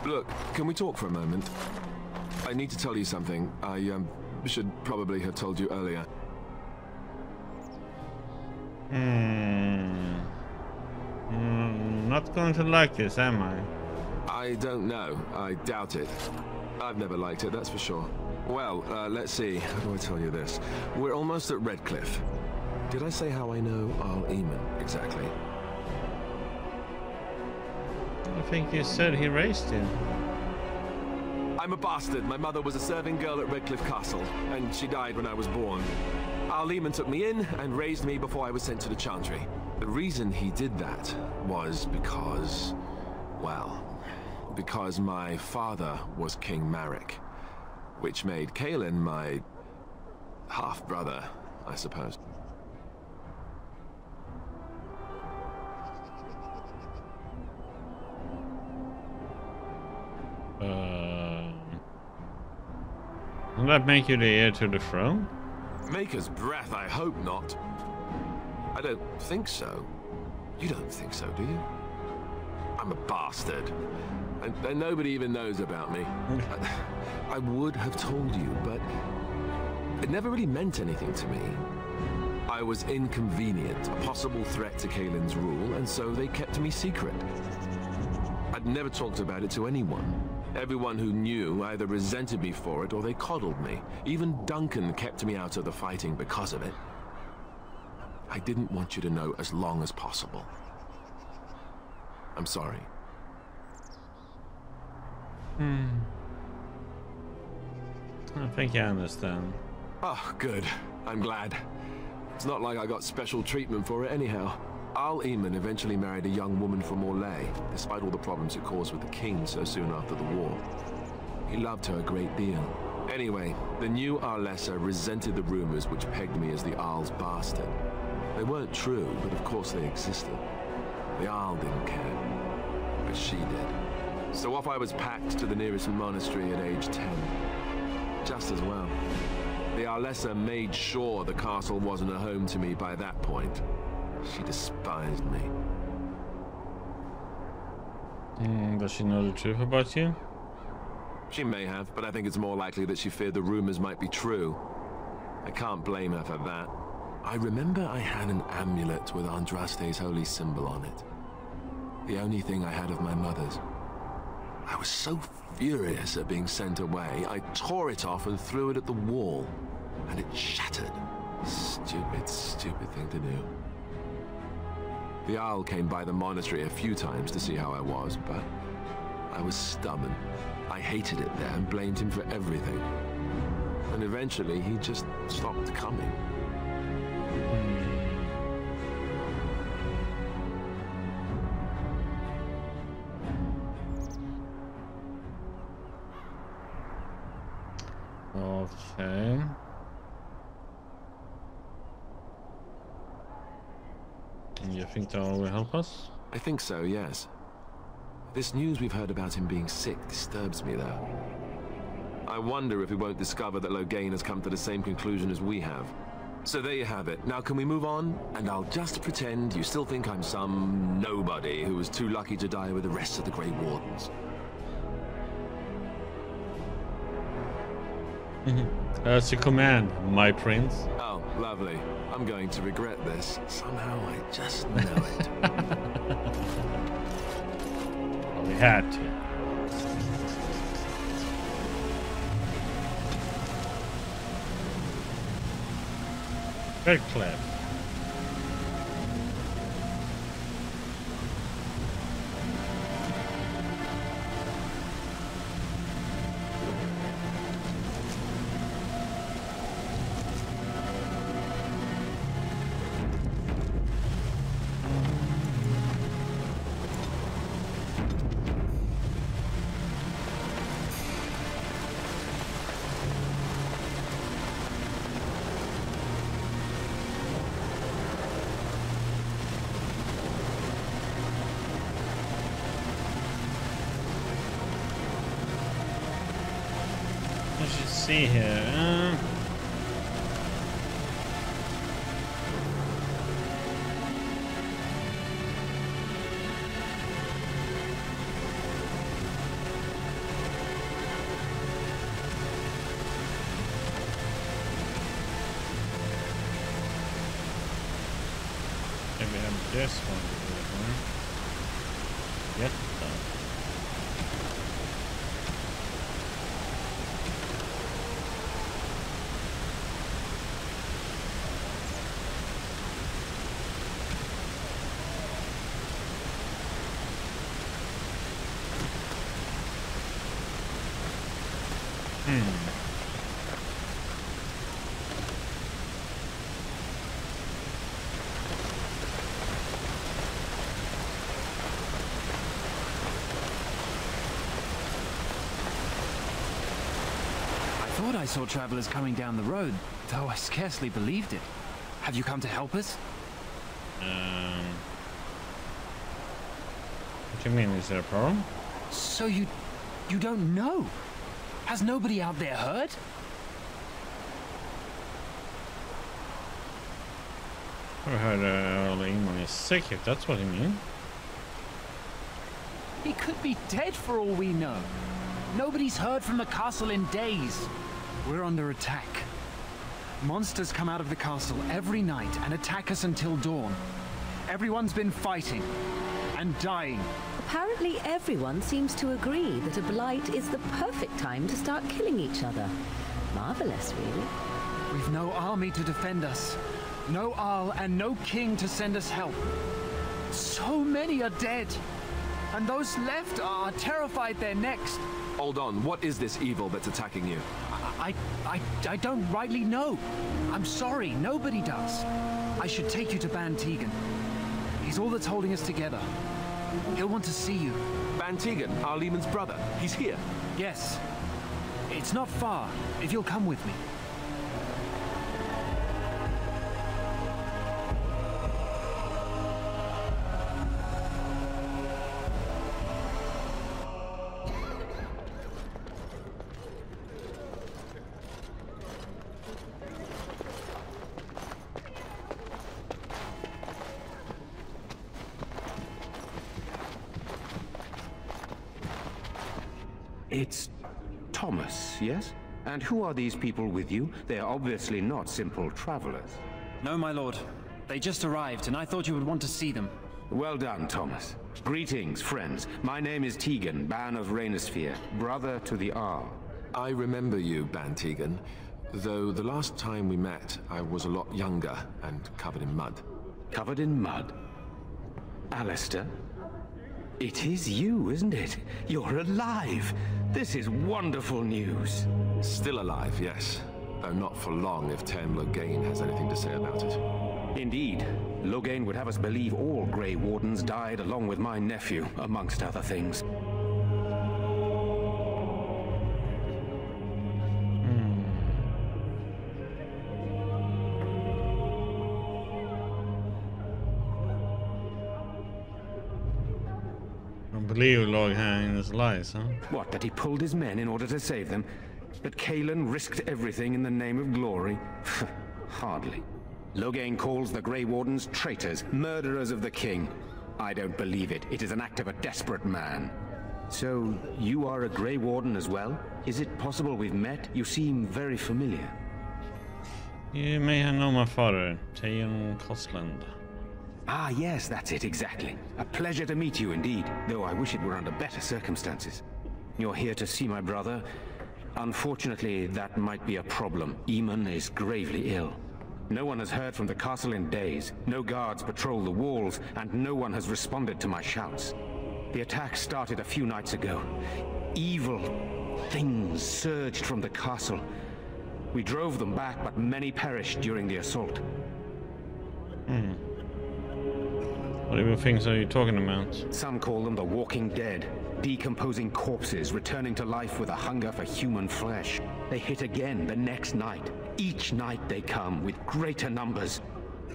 Look, can we talk for a moment? I need to tell you something. I should probably have told you earlier. Not going to like this, am I? I don't know. I doubt it. I've never liked it, that's for sure. Well, let's see. How do I tell you this? We're almost at Redcliffe. Did I say how I know Al Eamon exactly? I think you said he raised you. I'm a bastard. My mother was a serving girl at Redcliffe Castle, and she died when I was born. Al Eamon took me in and raised me before I was sent to the Chantry. The reason he did that was because, well, because my father was King Marek, which made Kaelin my half-brother, I suppose. Will that make you the heir to the throne? Maker's breath, I hope not. I don't think so. You don't think so, do you? I'm a bastard. And nobody even knows about me. I would have told you, but it never really meant anything to me. I was inconvenient, a possible threat to Kaelin's rule, and so they kept me secret. I'd never talked about it to anyone. Everyone who knew either resented me for it or they coddled me. Even Duncan kept me out of the fighting because of it. I didn't want you to know as long as possible. I'm sorry. I think I understand. Oh, good. I'm glad. It's not like I got special treatment for it anyhow. Al Eamon eventually married a young woman from Orlais, despite all the problems it caused with the king so soon after the war. He loved her a great deal. Anyway, the new Arlessa resented the rumors which pegged me as the Arl's bastard. They weren't true, but of course they existed. The Arl didn't care, but she did. So off I was packed to the nearest monastery at age 10. Just as well. The Arlessa made sure the castle wasn't a home to me by that point. She despised me. Does she know the truth about you? She may have, but I think it's more likely that she feared the rumors might be true. I can't blame her for that. I remember I had an amulet with Andraste's holy symbol on it. The only thing I had of my mother's. I was so furious at being sent away, I tore it off and threw it at the wall. And it shattered. Stupid, stupid thing to do. The Owl came by the monastery a few times to see how I was, but I was stubborn. I hated it there and blamed him for everything. And eventually, he just stopped coming. Okay. You think that will help us? I think so, yes. This news we've heard about him being sick disturbs me, though. I wonder if we won't discover that Loghain has come to the same conclusion as we have. So there you have it. Now can we move on? And I'll just pretend you still think I'm some nobody who was too lucky to die with the rest of the Grey Wardens. That's your command, my prince. Oh, lovely. I'm going to regret this. Somehow I just know it. Well, we had to. Redcliffe. See here. we have this one. Yep. I saw travelers coming down the road, though I scarcely believed it. Have you come to help us? What do you mean? Is there a problem? So you don't know? Has nobody out there heard? I heard Earl Eamon is sick, if that's what you mean. He could be dead for all we know. Nobody's heard from the castle in days. We're under attack. Monsters come out of the castle every night and attack us until dawn. Everyone's been fighting and dying. Apparently everyone seems to agree that a blight is the perfect time to start killing each other. Marvelous, really. We've no army to defend us. No Arl and no king to send us help. So many are dead. And those left are terrified they're next. Hold on, what is this evil that's attacking you? I don't rightly know. I'm sorry, nobody does. I should take you to Ban Tegan. He's all that's holding us together. He'll want to see you. Ban Tegan, our Lehman's brother. He's here. Yes. It's not far, if you'll come with me. It's Thomas, yes? And who are these people with you? They are obviously not simple travelers. No, my lord. They just arrived, and I thought you would want to see them. Well done, Thomas. Greetings, friends. My name is Tegan, Ban of Rainersphere, brother to the Arl. I remember you, Ban Tegan, though the last time we met, I was a lot younger and covered in mud. Covered in mud? Alistair? It is you, isn't it? You're alive! This is wonderful news. Still alive, yes. Though not for long if Tem Loghain has anything to say about it. Indeed. Loghain would have us believe all Grey Wardens died along with my nephew, amongst other things. Believe Loghain's lies, huh? What, that he pulled his men in order to save them? That Cailan risked everything in the name of glory? Hardly. Loghain calls the Grey Wardens traitors, murderers of the king. I don't believe it. It is an act of a desperate man. So, you are a Grey Warden as well? Is it possible we've met? You seem very familiar. You may have known my father, Theon Costland. Ah, yes, that's it, exactly. A pleasure to meet you indeed, though I wish it were under better circumstances. You're here to see my brother? Unfortunately, that might be a problem. Eamon is gravely ill. No one has heard from the castle in days. No guards patrol the walls, and no one has responded to my shouts. The attack started a few nights ago. Evil things surged from the castle. We drove them back, but many perished during the assault. What evil things are you talking about? Some call them the walking dead, decomposing corpses returning to life with a hunger for human flesh. They hit again the next night. Each night they come with greater numbers.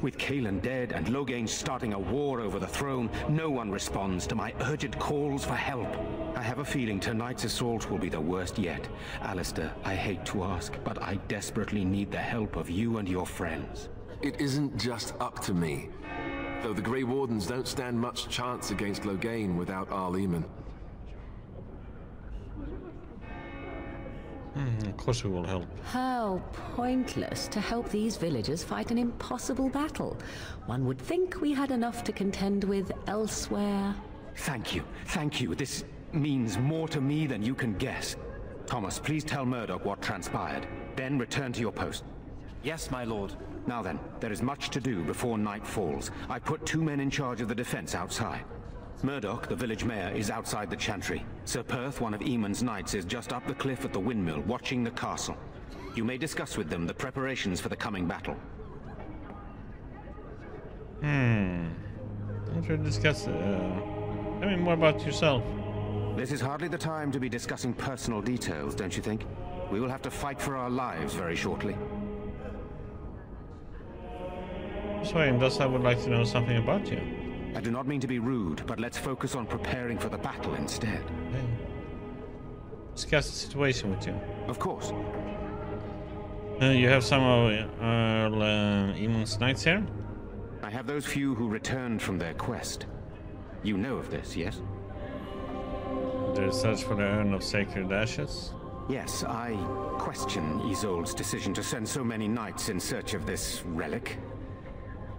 With Cailan dead and Loghain starting a war over the throne, no one responds to my urgent calls for help. I have a feeling tonight's assault will be the worst yet. Alistair, I hate to ask, but I desperately need the help of you and your friends. It isn't just up to me. Though the Grey Wardens don't stand much chance against Loghain without Arl Eamon. Of course we will help. How pointless to help these villagers fight an impossible battle. One would think we had enough to contend with elsewhere. Thank you. Thank you. This means more to me than you can guess. Thomas, please tell Murdoch what transpired. Then return to your post. Yes, my lord. Now then, there is much to do before night falls. I put 2 men in charge of the defense outside. Murdoch, the village mayor, is outside the chantry. Sir Perth, one of Eamon's knights, is just up the cliff at the windmill, watching the castle. You may discuss with them the preparations for the coming battle. Don't you discuss I mean, more about yourself. This is hardly the time to be discussing personal details, don't you think? We will have to fight for our lives very shortly. Sorry, thus I would like to know something about you. I do not mean to be rude, but let's focus on preparing for the battle instead. Okay. Discuss the situation with you. Of course. You have some of Eamon's knights here? I have those few who returned from their quest. You know of this, yes? The search for the urn of sacred ashes? Yes, I question Isolde's decision to send so many knights in search of this relic.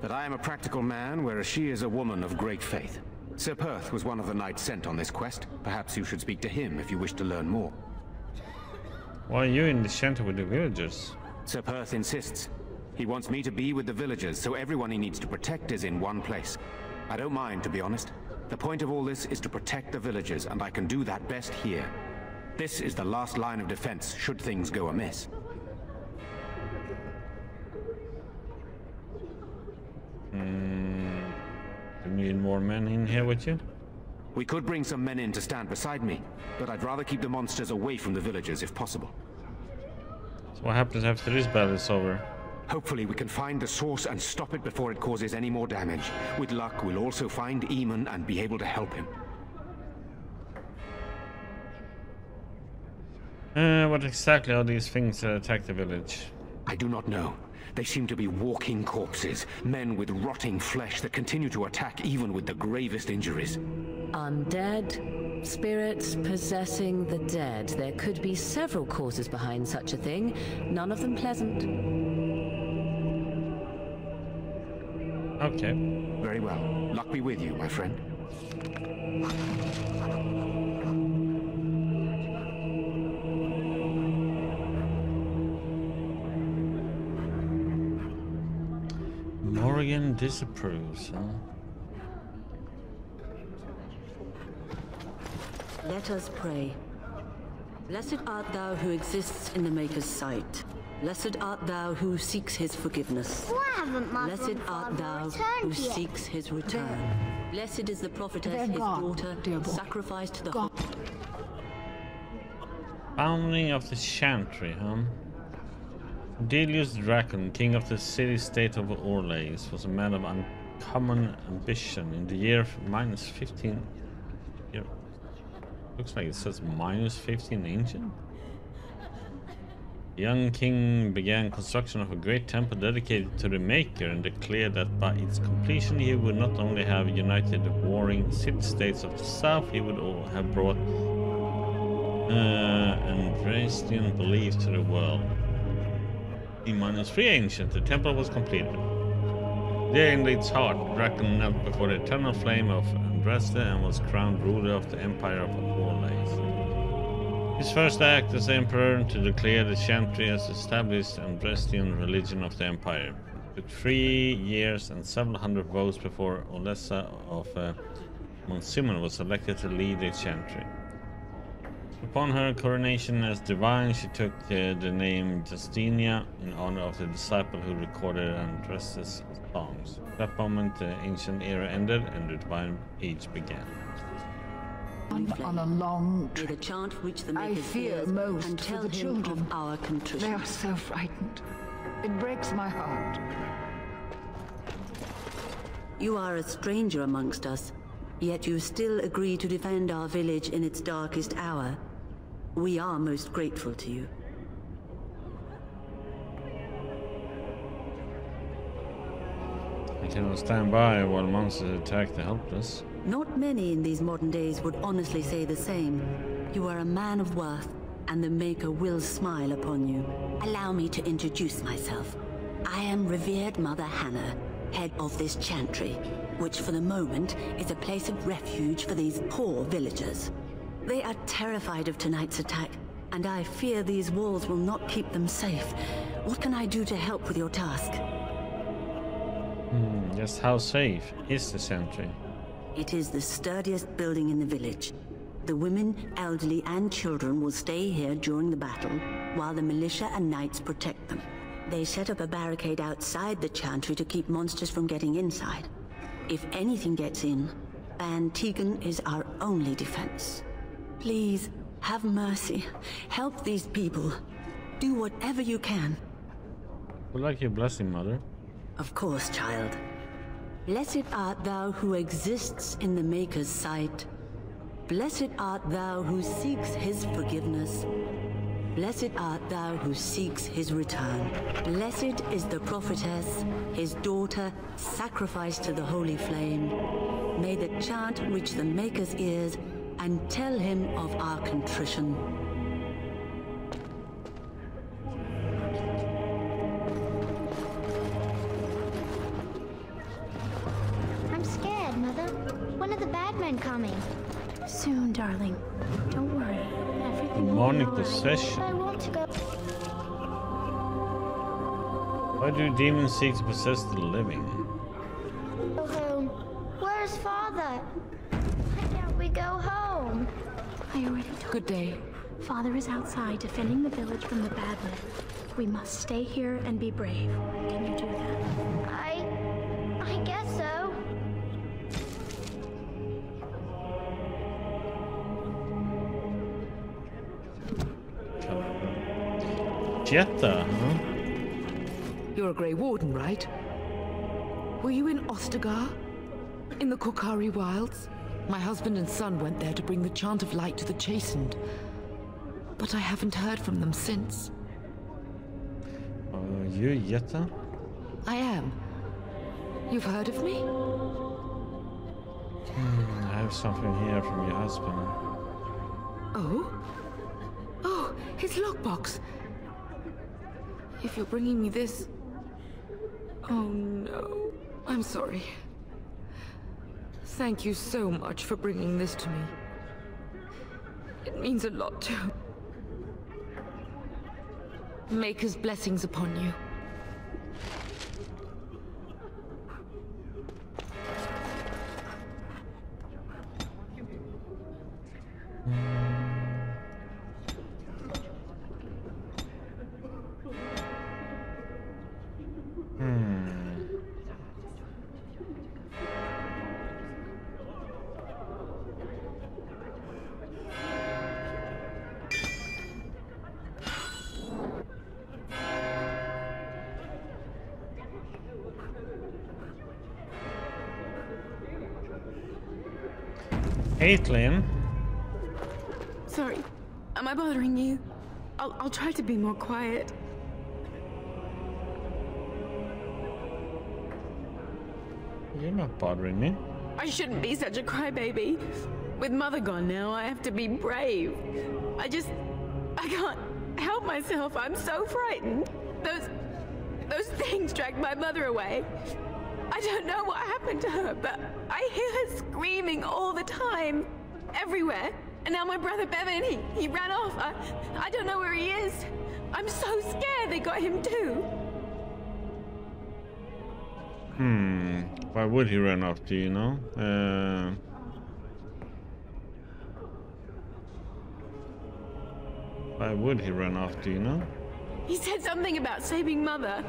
But I am a practical man, whereas she is a woman of great faith. Sir Perth was one of the knights sent on this quest. Perhaps you should speak to him if you wish to learn more. Why are you in the shelter with the villagers? Sir Perth insists. He wants me to be with the villagers, so everyone he needs to protect is in one place. I don't mind, to be honest. The point of all this is to protect the villagers, and I can do that best here. This is the last line of defense, should things go amiss. Do you need more men in here with you? We could bring some men in to stand beside me, but I'd rather keep the monsters away from the villagers if possible. So what happens after this battle is over? Hopefully we can find the source and stop it before it causes any more damage. With luck, we'll also find Eamon and be able to help him. What exactly are these things that attack the village? I do not know. They seem to be walking corpses, men with rotting flesh that continue to attack even with the gravest injuries. Undead, spirits possessing the dead. There could be several causes behind such a thing, none of them pleasant. Okay. Very well. Luck be with you, my friend. Morgan disapproves, huh? Let us pray. Blessed art thou who exists in the Maker's sight. Blessed art thou who seeks his forgiveness. Why haven't my Blessed art thou who seeks his return. Blessed is the prophetess, his daughter, sacrificed to the God. Founding of the Chantry, huh? Delius Dracon, king of the city-state of Orleans, was a man of uncommon ambition. In the year -15... Looks like it says -15 ancient. The young king began construction of a great temple dedicated to the Maker and declared that by its completion he would not only have united the warring city-states of the south, he would all have brought Andrestian belief to the world. In -3 ancient, the temple was completed. There in its heart, Draken knelt before the eternal flame of Andreste and was crowned ruler of the Empire of Orleans. His first act as emperor to declare the Chantry as established Andrestian religion of the empire. It took 3 years and several hundred votes before Olessa of Monsimmon was elected to lead the Chantry. Upon her coronation as divine, she took the name Justinia in honor of the disciple who recorded Andreste's songs. At that moment, the ancient era ended and the divine age began. On a long trip. May the chant reach the I Maker's fear ears most and for tell the him children. of our contrition. They are so frightened. It breaks my heart. You are a stranger amongst us, yet you still agree to defend our village in its darkest hour. We are most grateful to you. I cannot stand by while monsters attack the helpless. Not many in these modern days would honestly say the same. You are a man of worth, and the Maker will smile upon you. Allow me to introduce myself. I am revered Mother Hannah, head of this chantry, which for the moment is a place of refuge for these poor villagers. They are terrified of tonight's attack, and I fear these walls will not keep them safe. What can I do to help with your task? Just how safe is the sentry? It is the sturdiest building in the village. The women, elderly, and children will stay here during the battle, while the militia and knights protect them. They set up a barricade outside the chantry to keep monsters from getting inside. If anything gets in, Ban Tegan is our only defense. Please, have mercy. Help these people. Do whatever you can. Would like your blessing, Mother. Of course, child. Blessed art thou who exists in the Maker's sight. Blessed art thou who seeks his forgiveness. Blessed art thou who seeks his return. Blessed is the prophetess, his daughter, sacrificed to the holy flame. May the chant reach the Maker's ears and tell him of our contrition. I'm scared, Mother. When are the bad men coming? Soon, darling. Don't worry. Everything Demonic will be possession. I want to go. Why do demons seek to possess the living? Go home. Where's Father? Why can't we go home? I already told you. Good day. Father is outside defending the village from the bad men. We must stay here and be brave. Can you do that? I guess so. Jetta, huh? You're a Grey Warden, right? Were you in Ostagar? In the Korkari Wilds? My husband and son went there to bring the chant of light to the chastened. But I haven't heard from them since. You Jetta? I am. You've heard of me? I have something here from your husband. Oh? Oh, his lockbox. If you're bringing me this... Oh no, I'm sorry. Thank you so much for bringing this to me. It means a lot to... Maker's blessings upon you. Caitlin? Sorry, am I bothering you? I'll try to be more quiet. You're not bothering me. I shouldn't be such a crybaby. With Mother gone now, I have to be brave. I can't help myself. I'm so frightened. Those things dragged my mother away. I don't know what happened to her, but I hear her screaming all the time, everywhere. And now my brother Bevan, he ran off. I don't know where he is. I'm so scared they got him too. Why would he run off, do you know? Why would he run off, do you know? He said something about saving Mother.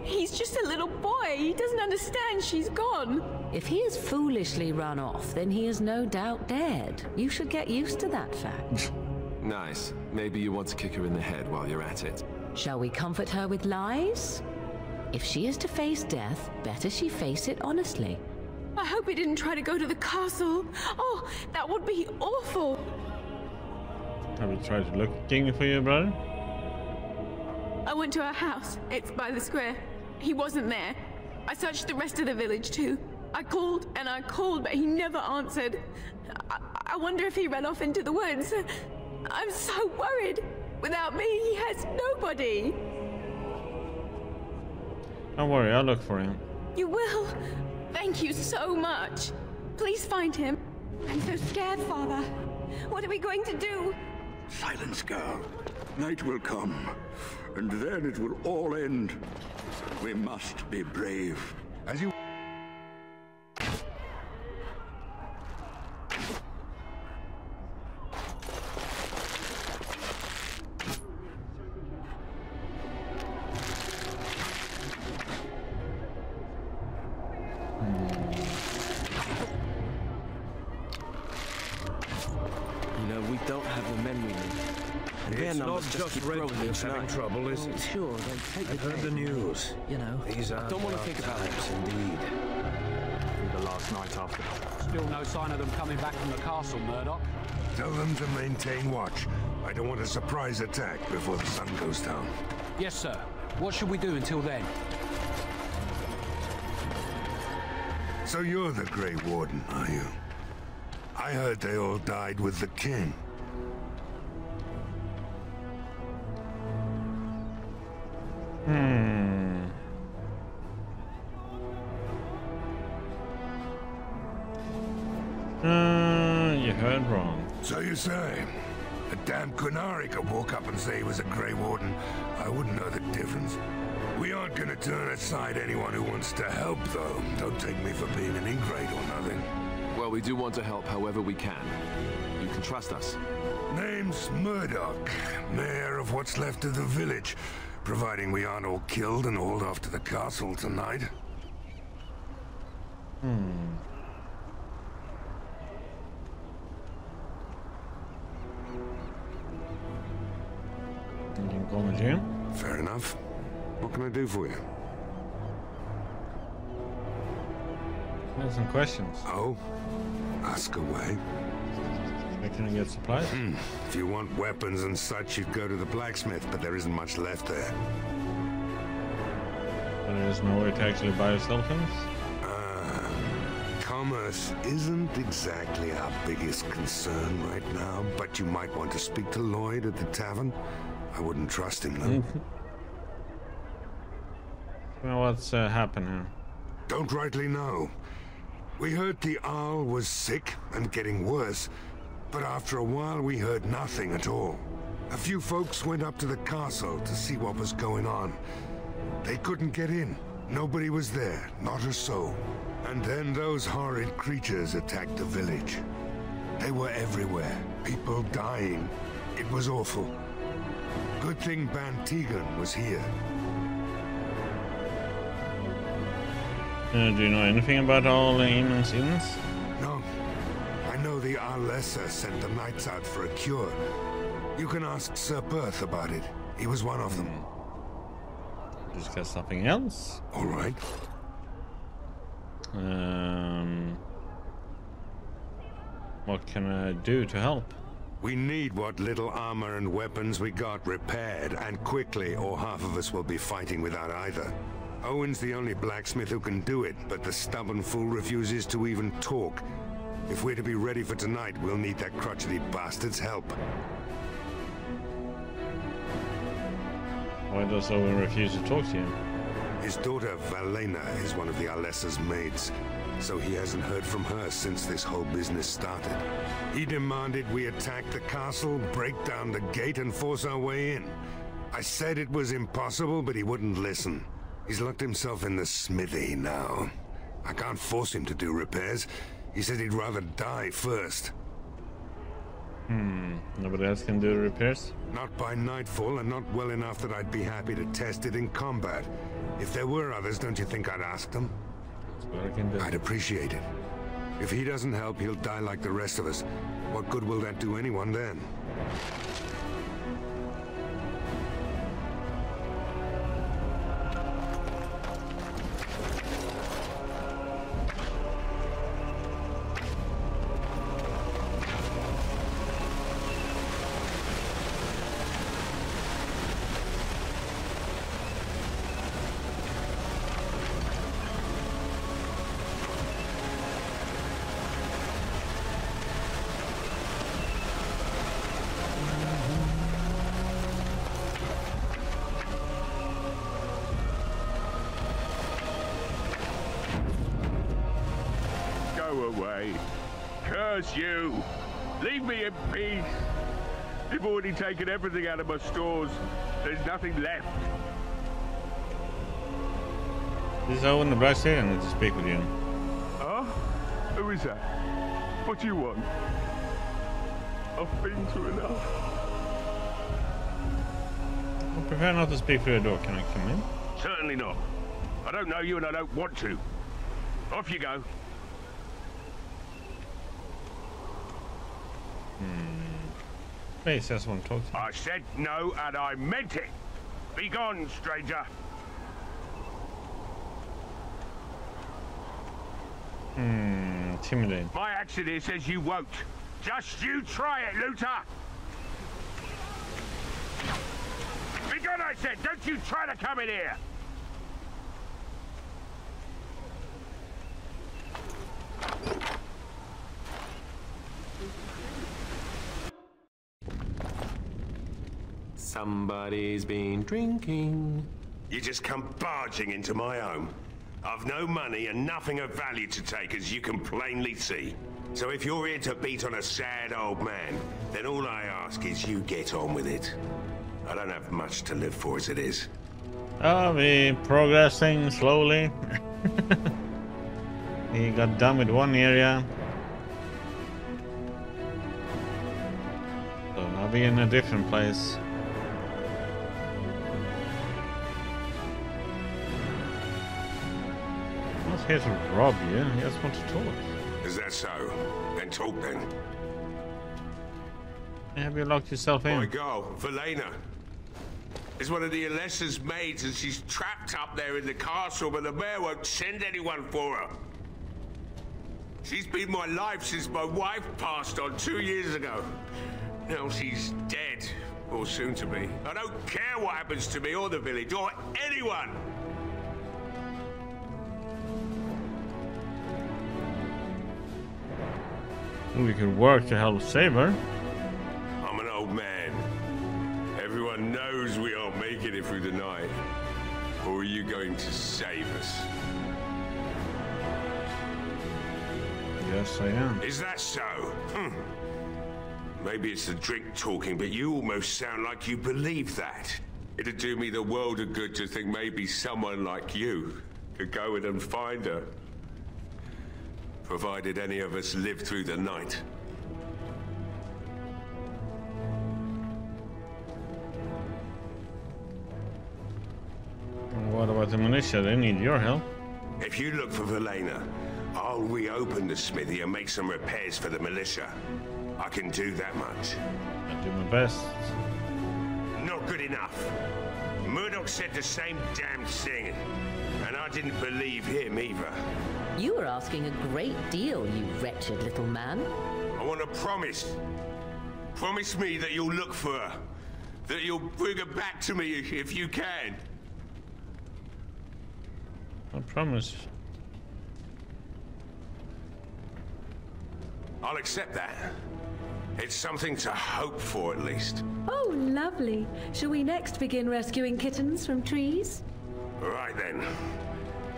He's just a little boy. He doesn't understand she's gone. If he has foolishly run off, then he is no doubt dead. You should get used to that fact. Nice. Maybe you want to kick her in the head while you're at it. Shall we comfort her with lies? If she is to face death, better she face it honestly. I hope he didn't try to go to the castle. Oh, that would be awful. Have you tried to look for your brother? I went to her house. It's by the square. He wasn't there. I searched the rest of the village too. I called and I called, but he never answered. I wonder if he ran off into the woods. I'm so worried. Without me, he has nobody. Don't worry, I'll look for him. You will? Thank you so much. Please find him. I'm so scared, Father. What are we going to do? Silence, girl. Night will come, and then it will all end. We must be brave. As you... We don't have the men we need. And It's not just Redcliffe having trouble, is it? Sure, they take I've heard the news. You know, These are I don't want to think about it. Indeed. The last night after. Still no sign of them coming back from the castle, Murdoch. Tell them to maintain watch. I don't want a surprise attack before the sun goes down. Yes, sir. What should we do until then? So you're the Grey Warden, are you? I heard they all died with the king. You heard wrong. So you say? A damn Qunari could walk up and say he was a Grey Warden. I wouldn't know the difference. We aren't gonna turn aside anyone who wants to help, though. Don't take me for being an ingrate or nothing. Well, we do want to help however we can. You can trust us. Name's Murdoch, mayor of what's left of the village, providing we aren't all killed and hauled off to the castle tonight. You can call me Jim. Fair enough. What can I do for you? I have some questions. Oh? Ask away. Where can I get supplies? If you want weapons and such, you'd go to the blacksmith, but there isn't much left there. But there is nowhere to actually buy or sell things? Commerce isn't exactly our biggest concern right now, but you might want to speak to Lloyd at the tavern. I wouldn't trust him, though. Well, what's happened here? Don't rightly know. We heard the Arl was sick and getting worse, but after a while we heard nothing at all. A few folks went up to the castle to see what was going on. They couldn't get in. Nobody was there, not a soul. And then those horrid creatures attacked the village. They were everywhere, people dying. It was awful. Good thing Bantegan was here. Do you know anything about all Eamon's inns? No. I know the Arlessa sent the knights out for a cure. You can ask Sir Berth about it. He was one of them. Just got something else? All right. What can I do to help? We need what little armor and weapons we got repaired, and quickly, or half of us will be fighting without either. Owen's the only blacksmith who can do it, but the stubborn fool refuses to even talk. If we're to be ready for tonight, we'll need that crotchety bastard's help. Why does Owen refuse to talk to you? His daughter, Valena, is one of the Alessa's maids, so he hasn't heard from her since this whole business started. He demanded we attack the castle, break down the gate, and force our way in. I said it was impossible, but he wouldn't listen. He's locked himself in the smithy now. I can't force him to do repairs. He said he'd rather die first. Nobody else can do the repairs? Not by nightfall, and not well enough that I'd be happy to test it in combat. If there were others, don't you think I'd ask them? That's what I can do. I'd appreciate it. If he doesn't help, he'll die like the rest of us. What good will that do anyone then? away. Curse you! Leave me in peace! You've already taken everything out of my stores. There's nothing left. This is Owen Nebraska. I need to speak with you. Huh? Who is that? What do you want? I've been through enough. I prefer not to speak through the door. Can I come in? Certainly not. I don't know you and I don't want to. Off you go. Please, I just want to talk to you. I said no and I meant it. Be gone, stranger. Intimidate. My accent here says you won't. Just you try it, Luther. Be gone, I said. Don't you try to come in here. Somebody's been drinking. You just come barging into my home. I've no money and nothing of value to take, as you can plainly see. So if you're here to beat on a sad old man, then all I ask is you get on with it. I don't have much to live for as it is. We're progressing slowly. He got done with one area. So now we're in a different place. I'm not here to rob you, I just want to talk. Is that so? Then talk then. Have you locked yourself in? My girl, Velena, is one of the Alessa's maids, and she's trapped up there in the castle, but the mayor won't send anyone for her. She's been my life since my wife passed on 2 years ago. Now she's dead, or soon to be. I don't care what happens to me or the village, or anyone. We could work to help save her. I'm an old man. Everyone knows we aren't making it through the night. Or are you going to save us? Yes, I am. Is that so? Maybe it's the drink talking, but you almost sound like you believe that. It'd do me the world of good to think maybe someone like you could go in and find her. Provided any of us live through the night. What about the militia? They need your help. If you look for Velena, I'll reopen the smithy and make some repairs for the militia. I can do that much. I'll do my best. Not good enough. Murdoch said the same damn thing, and I didn't believe him either. You were asking a great deal, you wretched little man. I want a promise. Promise me that you'll look for her. That you'll bring her back to me if you can. I promise. I'll accept that. It's something to hope for, at least. Oh, lovely. Shall we next begin rescuing kittens from trees? Right then.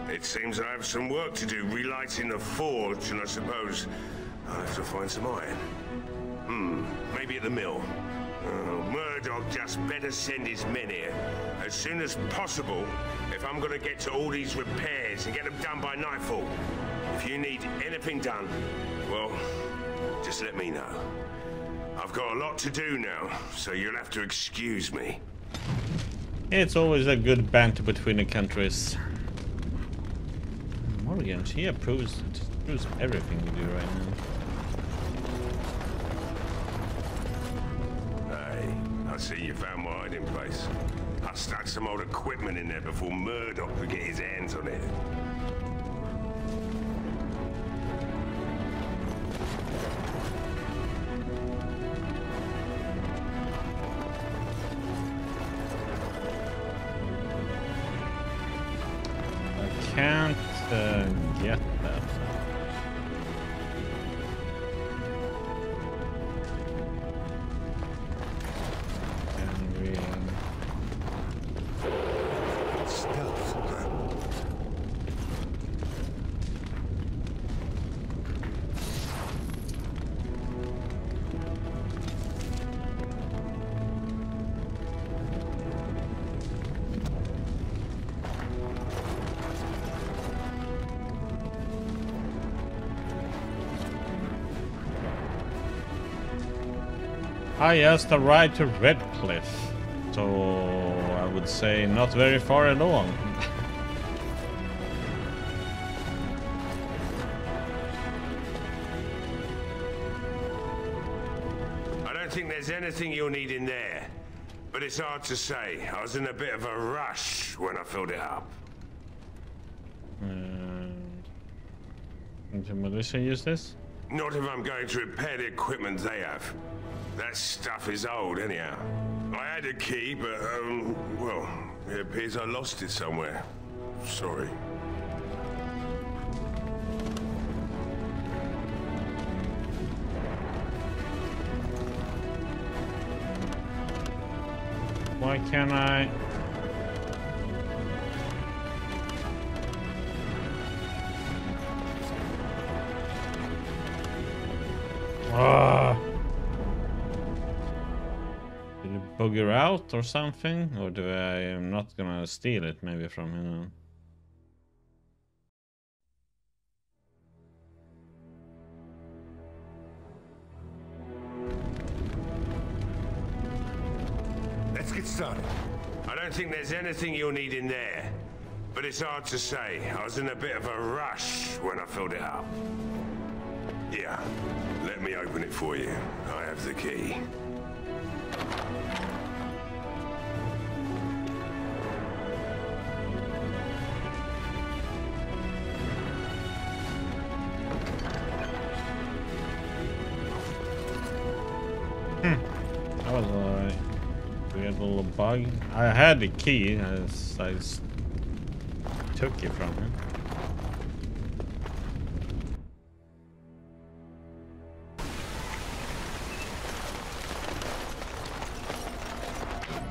It seems I have some work to do relighting the forge, and I suppose I'll have to find some iron. Maybe at the mill. Murdoch just better send his men here as soon as possible if I'm gonna get to all these repairs and get them done by nightfall. If you need anything done, well, just let me know. I've got a lot to do now, so you'll have to excuse me. It's always a good banter between the countries. Morgan, she approves everything we do right now. Hey, I see you found my hiding place. I stuck some old equipment in there before Murdoch could get his hands on it. Can't get that. Can we... Stealth. I just arrived to Redcliffe, so I would say not very far at all. I don't think there's anything you'll need in there, but it's hard to say. I was in a bit of a rush when I filled it up. Can the militia use this? Not if I'm going to repair the equipment they have. That stuff is old, anyhow. I had a key, but, well, it appears I lost it somewhere. Sorry. Why can't I? Did it bugger out or something? Or do I am not gonna steal it maybe from him? Let's get started. I don't think there's anything you'll need in there, but it's hard to say. I was in a bit of a rush when I filled it up. Here, let me open it for you. I have the key. That was a weird little bug. I had the key, as I took it from him.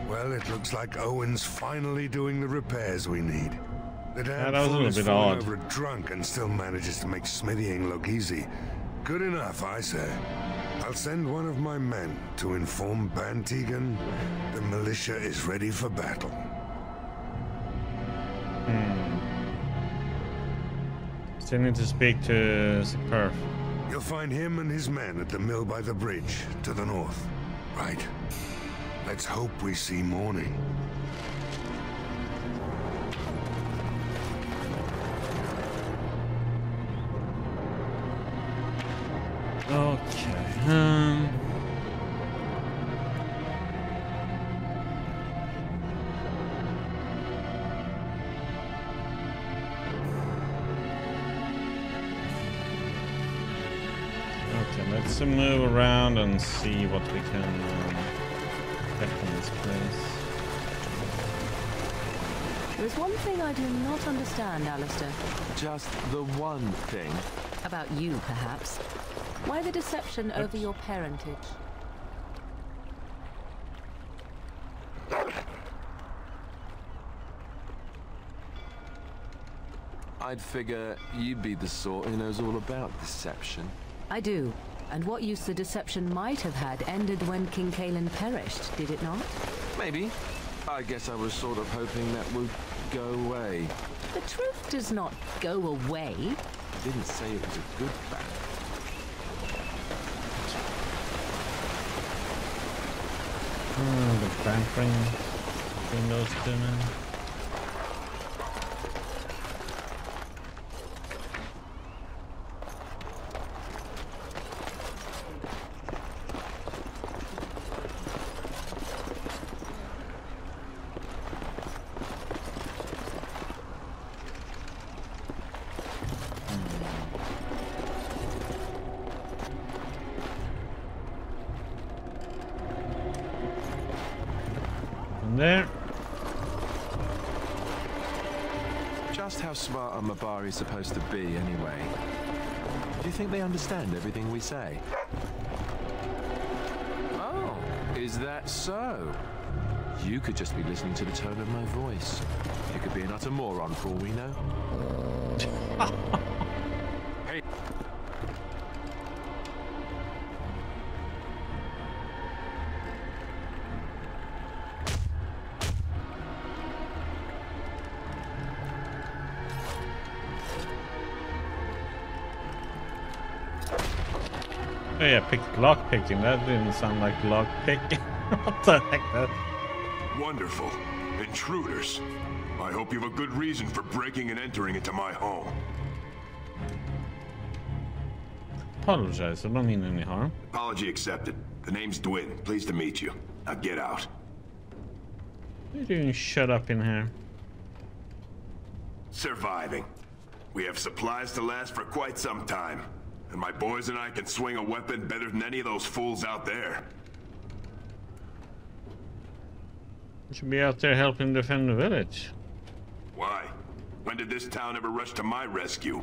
Well, it looks like Owen's finally doing the repairs we need. The damn that was a fool little is bit falling odd. over drunk and still manages to make smithying look easy. Good enough, I say. I'll send one of my men to inform Bantegan the militia is ready for battle. Still need to speak to Superf. You'll find him and his men at the mill by the bridge to the north. Right. Let's hope we see morning. Okay. Okay, let's move around and see what we can get from this place. There's one thing I do not understand, Alistair. Just the one thing. About you, perhaps. Why the deception over your parentage? I'd figure you'd be the sort who knows all about deception. I do. And what use the deception might have had ended when King Kalen perished, did it not? Maybe. I guess I was sort of hoping that would go away. The truth does not go away. I didn't say it was a good plan. The pampering between those two men. There. Just how smart are Mabari supposed to be, anyway? Do you think they understand everything we say? Oh, is that so? You could just be listening to the tone of my voice. You could be an utter moron for all we know. Hey. Oh yeah, lock picking. That didn't sound like lock picking. What the heck? That? Wonderful. Intruders. I hope you have a good reason for breaking and entering into my home. Apologize. I don't mean any harm. Apology accepted. The name's Dwin. Pleased to meet you. Now get out. What are you doing? Shut up in here. Surviving. We have supplies to last for quite some time. And my boys and I can swing a weapon better than any of those fools out there. You should be out there helping defend the village. Why? When did this town ever rush to my rescue?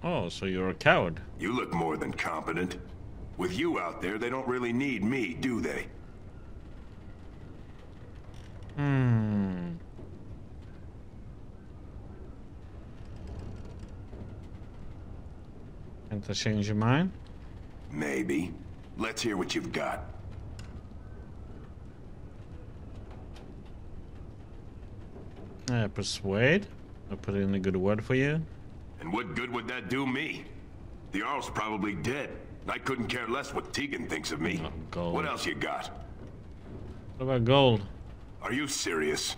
Oh, so you're a coward. You look more than competent. With you out there, they don't really need me, do they? Can't I change your mind? Maybe. Let's hear what you've got. Persuade? I'll put in a good word for you. And what good would that do me? The Jarl's probably dead. I couldn't care less what Tegan thinks of me. Oh, gold. What else you got? What about gold? Are you serious?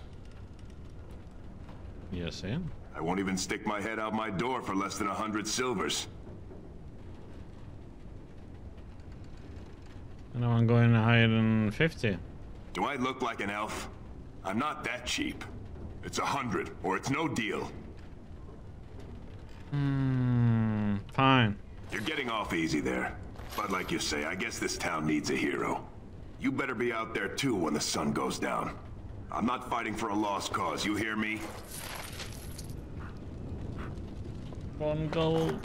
Yes, I am. I won't even stick my head out my door for less than 100 silvers. And I'm going higher than 50. Do I look like an elf? I'm not that cheap. It's 100, or it's no deal. Fine. You're getting off easy there. But like you say, I guess this town needs a hero. You better be out there too when the sun goes down. I'm not fighting for a lost cause, you hear me? 1 gold.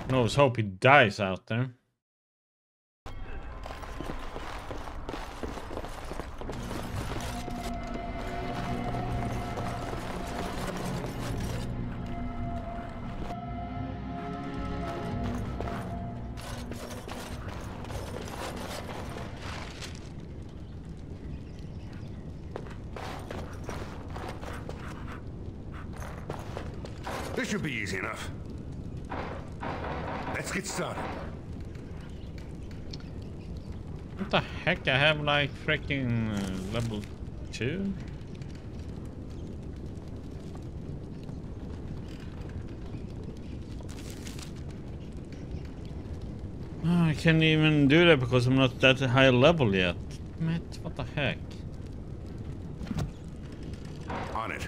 I always hope he dies out there. This should be easy enough. Let's get started. What the heck? I have like freaking level 2? Oh, I can't even do that because I'm not that high level yet. Matt, what the heck? On it.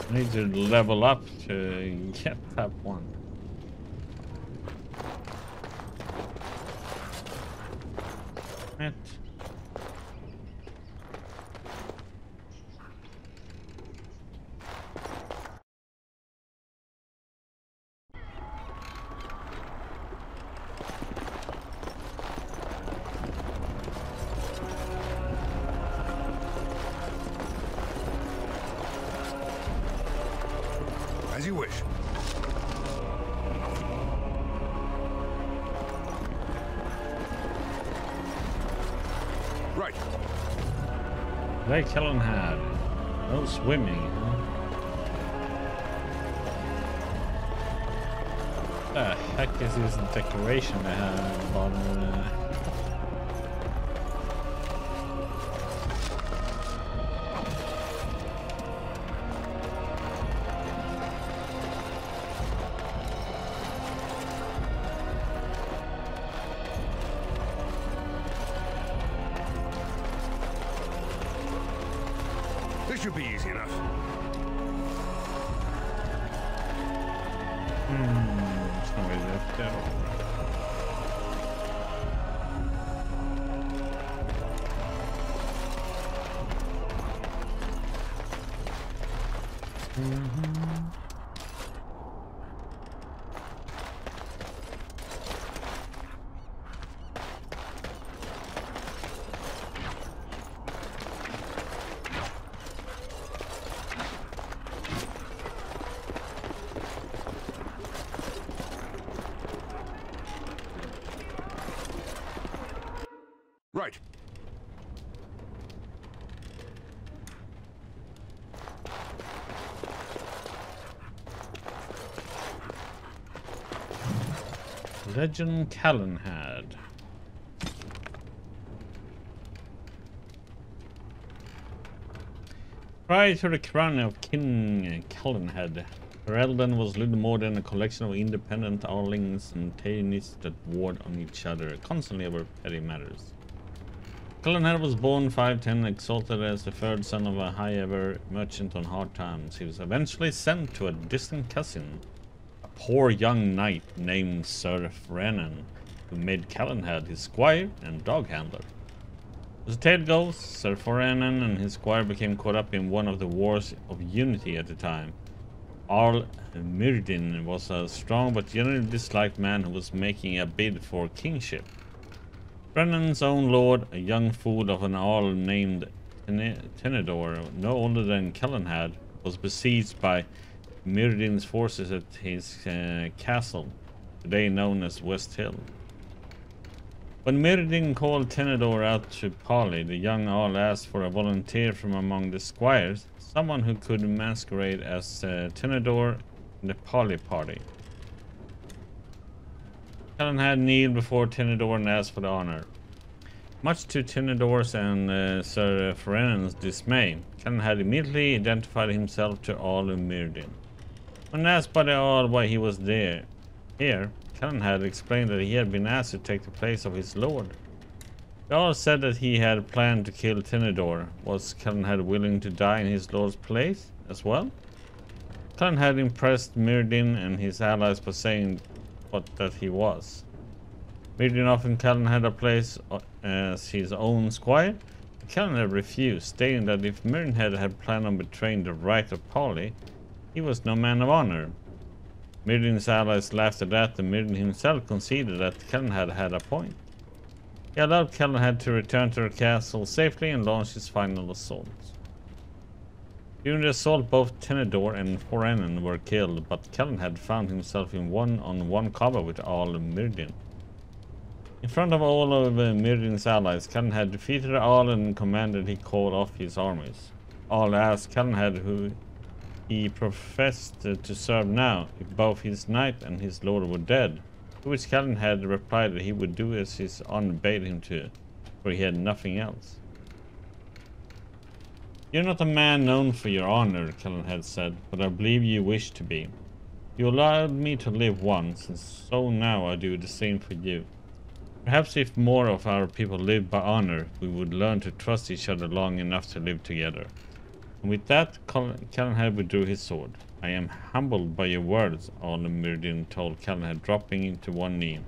I need to level up to get that one. Matt. As you wish. Right. Lake Helen had no swimming, huh? What the heck is this decoration they have at the bottom of the... This should be easy enough. There's no way left there. Right. Legend Callanhead. Prior to the crown of King Callanhead, Ferelden was little more than a collection of independent Arlings and Tainists that warred on each other, constantly over petty matters. Callanhead was born 5'10", exalted as the third son of a high-ever merchant on hard times. He was eventually sent to a distant cousin, a poor young knight named Sir Frenan, who made Callanhead his squire and dog handler. As the tale goes, Sir Frenan and his squire became caught up in one of the wars of unity at the time. Arl Myrdin was a strong but generally disliked man who was making a bid for kingship. Brennan's own lord, a young fool of an Arl named Tenedor, no older than Callanhead, was besieged by Myrdin's forces at his castle, today known as West Hill. When Myrdin called Tenedor out to parley, the young Arl asked for a volunteer from among the squires, someone who could masquerade as Tenedor in the parley party. Callanhead kneeled before Tenedor and asked for the honor. Much to Tenedor's and Sir Ferenan's dismay, Callanhead immediately identified himself to Arl Myrdin. When asked by the Arl why he was here, Callanhead explained that he had been asked to take the place of his lord. The Arl said that he had planned to kill Tenedor. Was Callanhead willing to die in his lord's place as well? Callanhead impressed Myrdin and his allies by saying that he was. Myrdin offered Callanhead a place as his own squire. Callanhead refused, stating that if Myrdin had planned on betraying the right of parley, he was no man of honor. Myrdin's allies laughed at that, and Myrdin himself conceded that Callanhead had a point. He allowed Callanhead to return to the castle safely and launch his final assault. During the assault, both Tenedor and Forenan were killed, but Callanhead found himself in one-on-one combat with Arl Myrdin. In front of all of Myrdin's allies, Callanhead defeated Arl and commanded he called off his armies. Arl asked Callanhead who he professed to serve now, if both his knight and his lord were dead, to which Callanhead replied that he would do as his honor bade him to, for he had nothing else. You're not a man known for your honor, Callanhead said, but I believe you wish to be. You allowed me to live once, and so now I do the same for you. Perhaps if more of our people lived by honor, we would learn to trust each other long enough to live together. And with that, Callanhead withdrew his sword. I am humbled by your words, Arl Myrdin told Callanhead, dropping into one knee.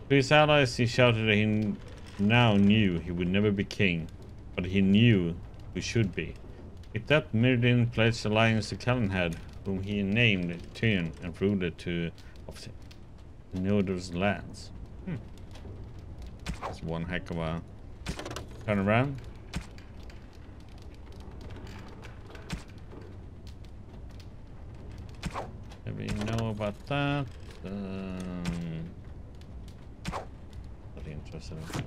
To his allies he shouted that he now knew he would never be king, but he knew who should be. With that, Myrdin pledged alliance to Callanhead, whom he named Tyrn and ruler of Nodor's lands. That's one heck of a turn around. If we know about that, not interested in.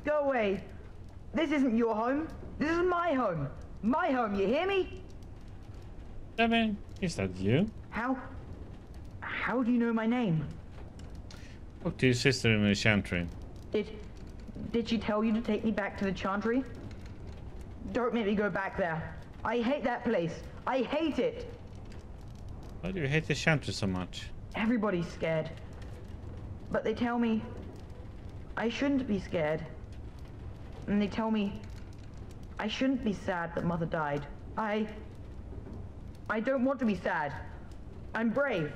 Go away. This isn't your home. This is my home. My home, you hear me? Devin, is that you? How do you know my name? Talk to your sister in the chantry. Did she tell you to take me back to the chantry? Don't make me go back there. I hate that place. I hate it. Why do you hate the chantry so much? Everybody's scared. But they tell me I shouldn't be scared. And they tell me I shouldn't be sad that Mother died. I don't want to be sad. I'm brave.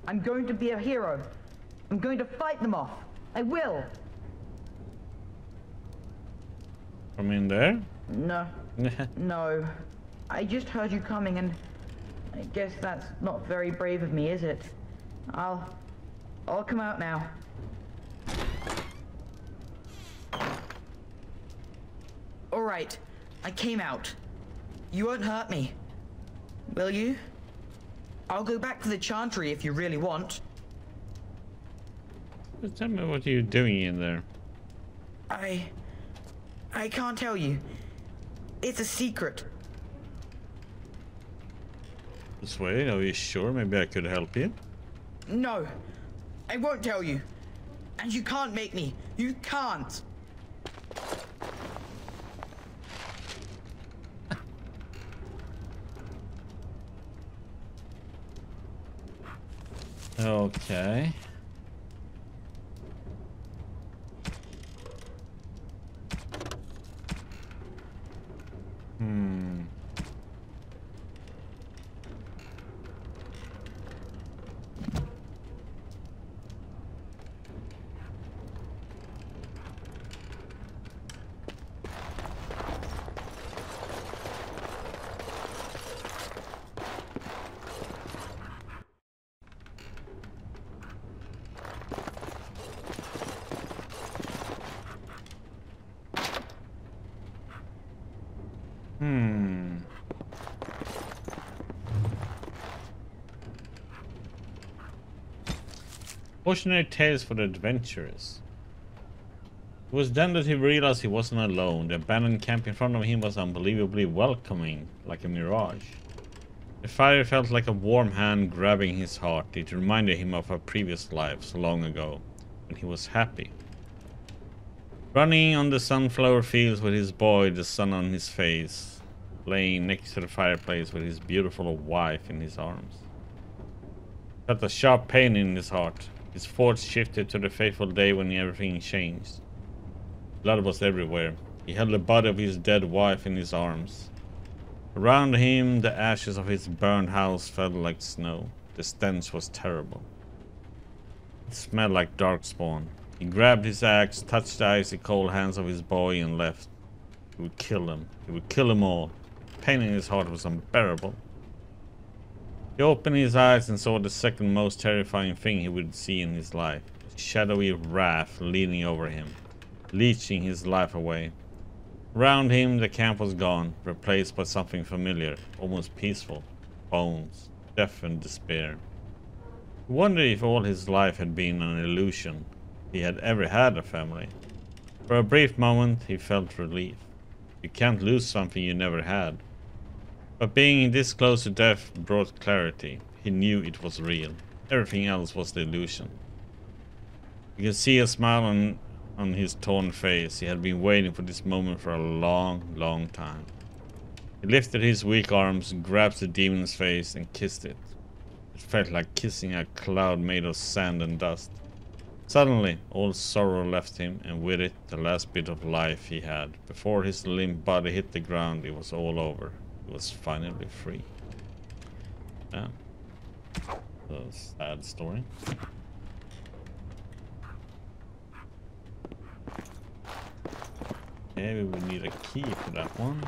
I'm going to be a hero. I'm going to fight them off. I will. From in there? No. No. I just heard you coming and I guess that's not very brave of me, is it? I'll come out now. right. I came out. You won't hurt me. Will you? I'll go back to the Chantry if you really want. Just tell me what you're doing in there. I can't tell you. It's a secret. This way, are you sure? Maybe I could help you? No. I won't tell you. And you can't make me. You can't. Okay. Cautionary tales for the adventurous. It was then that he realized he wasn't alone. The abandoned camp in front of him was unbelievably welcoming, like a mirage. The fire felt like a warm hand grabbing his heart. It reminded him of a previous life so long ago, when he was happy. Running on the sunflower fields with his boy, the sun on his face, laying next to the fireplace with his beautiful wife in his arms. He felt a sharp pain in his heart. His thoughts shifted to the fateful day when everything changed. Blood was everywhere. He held the body of his dead wife in his arms. Around him, the ashes of his burned house fell like snow. The stench was terrible. It smelled like darkspawn. He grabbed his axe, touched the icy cold hands of his boy, and left. He would kill them. He would kill them all. The pain in his heart was unbearable. He opened his eyes and saw the second most terrifying thing he would see in his life. A shadowy wrath leaning over him, leeching his life away. Around him, the camp was gone, replaced by something familiar, almost peaceful. Bones, death and despair. He wondered if all his life had been an illusion, if he had ever had a family. For a brief moment, he felt relief. You can't lose something you never had. But being this close to death brought clarity. He knew it was real. Everything else was the illusion. You could see a smile on his torn face. He had been waiting for this moment for a long, long time. He lifted his weak arms, grabbed the demon's face, and kissed it. It felt like kissing a cloud made of sand and dust. Suddenly, all sorrow left him, and with it, the last bit of life he had. Before his limp body hit the ground, it was all over. He was finally free. Yeah. A sad story. Okay, we will need a key for that one.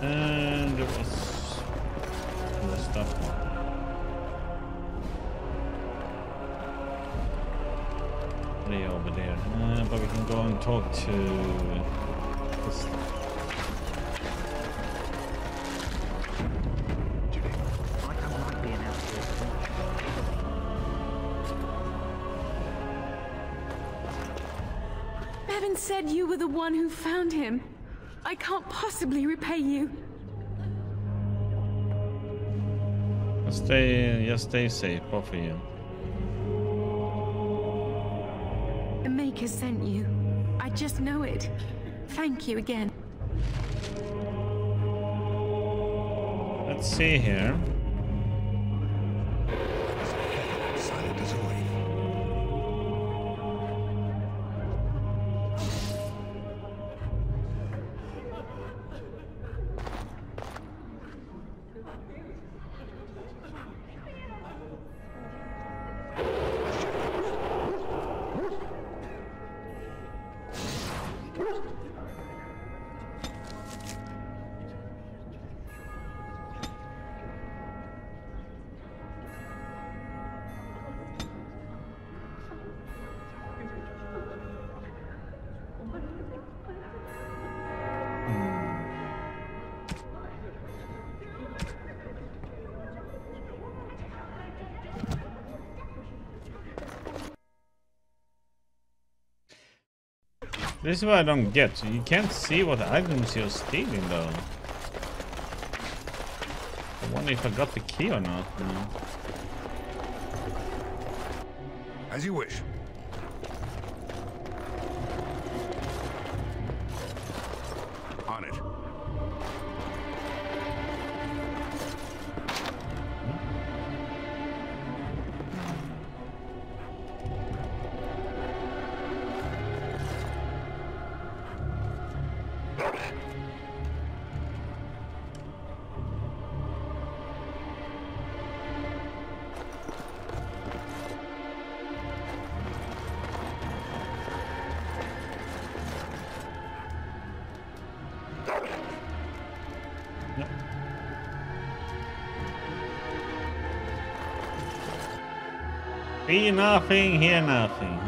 And there was more stuff. Way over there. But we can go and talk to this. Bevan said you were the one who found him. I can't possibly repay you. Just stay safe, both of you. The Maker sent you. I just know it. Thank you again. Let's see here. Silent as a wave. This is what I don't get. You can't see what items you're stealing, though. I wonder if I got the key or not. No. As you wish. On it. See nothing, hear nothing.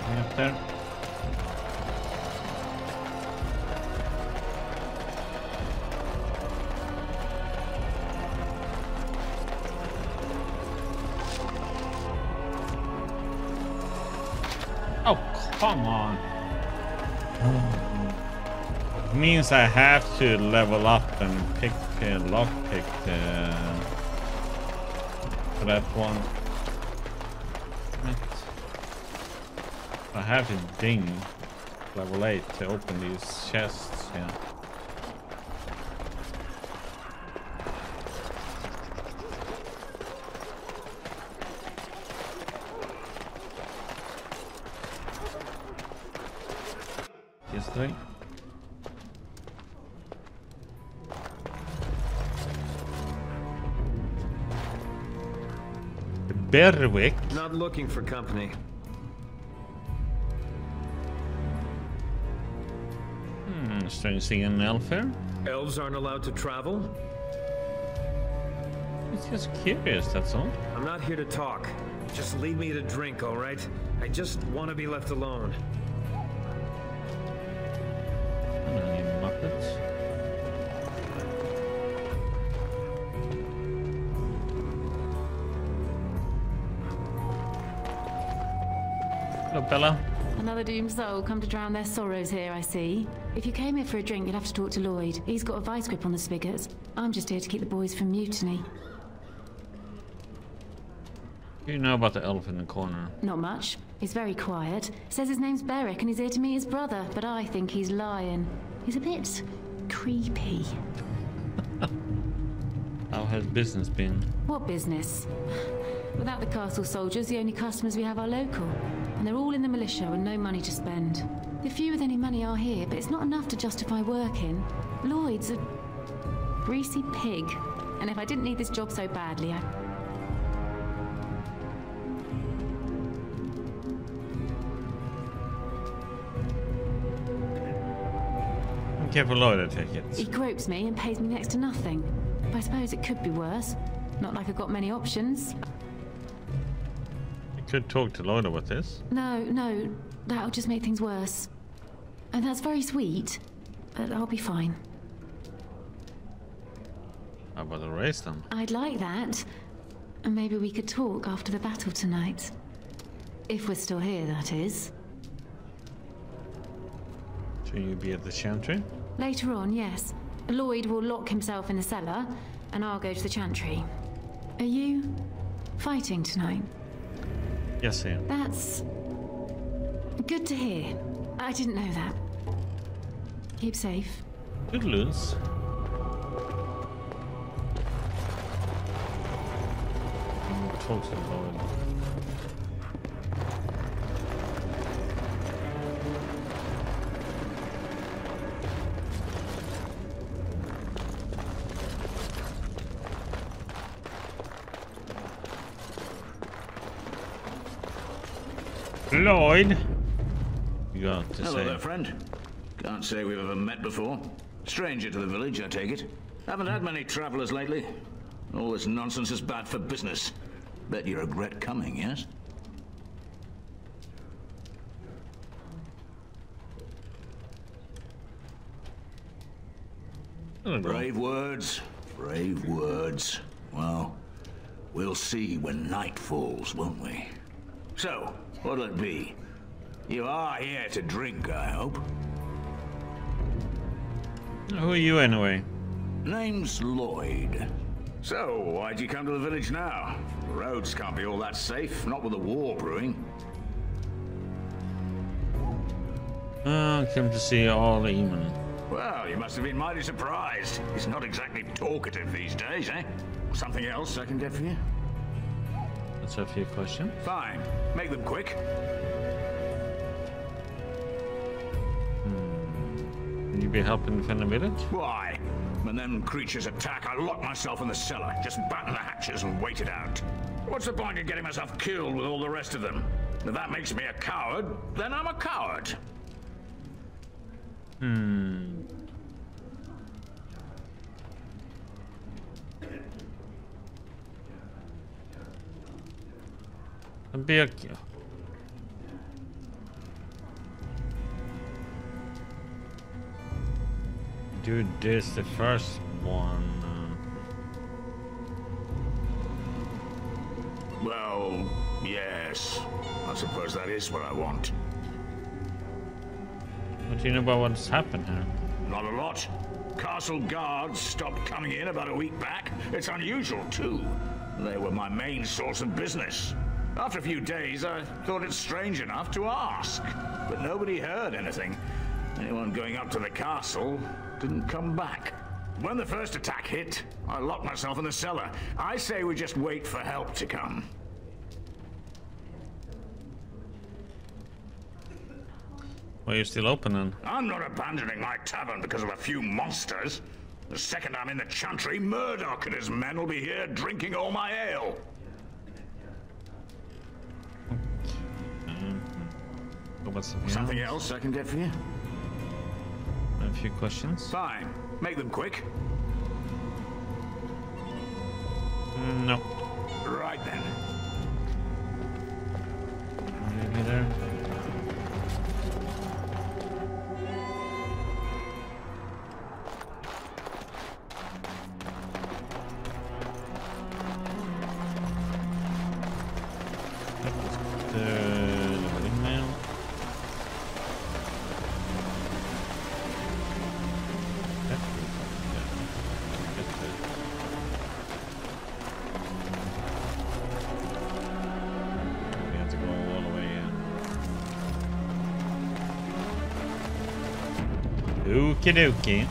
Up there. Oh, come on. It means I have to level up and pick lockpick for that one. I have to ding level 8 to open these chests, yeah. Just 3. Berwick. Not looking for company. Strange thing in an elf here. Elves aren't allowed to travel? It's just curious, that's all. I'm not here to talk. Just leave me to drink, all right? I just want to be left alone. Any muppets? Hello, Bella. Another doomed soul come to drown their sorrows here, I see. If you came here for a drink, you'd have to talk to Lloyd. He's got a vice grip on the spigots. I'm just here to keep the boys from mutiny. Do you know about the elf in the corner? Not much. He's very quiet. Says his name's Beric and he's here to meet his brother, but I think he's lying. He's a bit creepy. How has business been? What business? Without the castle soldiers, the only customers we have are local. And they're all in the militia and no money to spend. The few with any money are here, but it's not enough to justify working. Lloyd's a greasy pig. And if I didn't need this job so badly, I... Careful, Lloyd, I take it. He gropes me and pays me next to nothing. But I suppose it could be worse. Not like I've got many options. You could talk to Lloyd about this. No, that'll just make things worse. And that's very sweet, but I'll be fine. How about a race then? I'd like that. And maybe we could talk after the battle tonight. If we're still here, that is. Should you be at the chantry? Later on, yes. Lloyd will lock himself in the cellar, and I'll go to the chantry. Are you fighting tonight? Yes, I am. That's good to hear. I didn't know that. Keep safe. Good loons. Folks involved. Lloyd, you got to Hello say. there, friend. Can't say we've ever met before. Stranger to the village, I take it. Haven't had many travelers lately. All this nonsense is bad for business. Bet you regret coming, yes? Brave words, brave words. Well, we'll see when night falls, won't we? So, what'll it be? You are here to drink, I hope. Who are you anyway? Name's Lloyd. So, why'd you come to the village now? The roads can't be all that safe, not with a war brewing. Come to see All Eamon. Well, you must have been mighty surprised. He's not exactly talkative these days, eh? Something else I can get for you? Let's have your question. Fine. Make them quick. Will you be helping defend the village? Why? When them creatures attack, I lock myself in the cellar. Just batten the hatches and wait it out. What's the point in getting myself killed with all the rest of them? If that makes me a coward, then I'm a coward. Be a... Do this the first one. Well, yes. I suppose that is what I want. What do you know about what's happened here? Not a lot. Castle guards stopped coming in about a week back. It's unusual, too. They were my main source of business. After a few days, I thought it strange enough to ask. But nobody heard anything. Anyone going up to the castle didn't come back. When the first attack hit, I locked myself in the cellar. I say we just wait for help to come. Well, you're still open then. I'm not abandoning my tavern because of a few monsters. The second I'm in the chantry, Murdoch and his men will be here drinking all my ale. Something else I can get for you? A few questions. Fine. Make them quick. No. Right then. Maybe there. Okie dokie.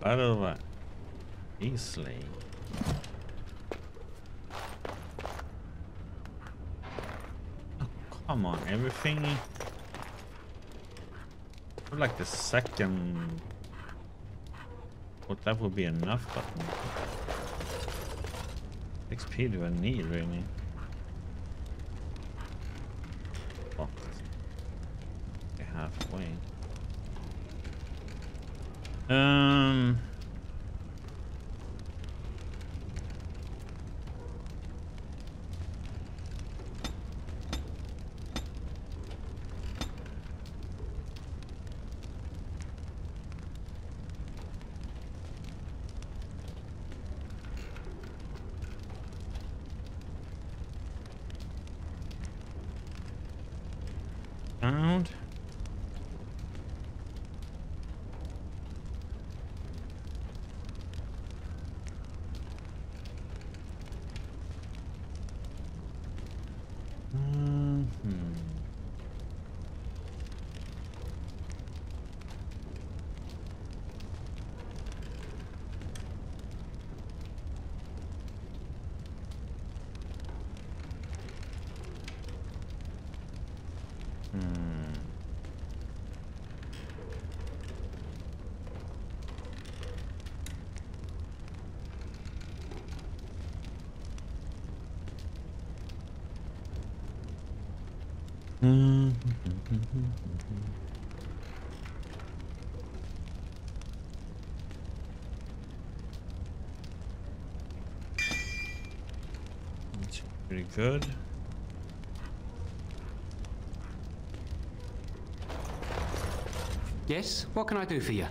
Battle easily. Come on, everything. Like the second. What that would be enough button. XP do I need really? Oh, halfway. found. That's pretty good. Yes? What can I do for you?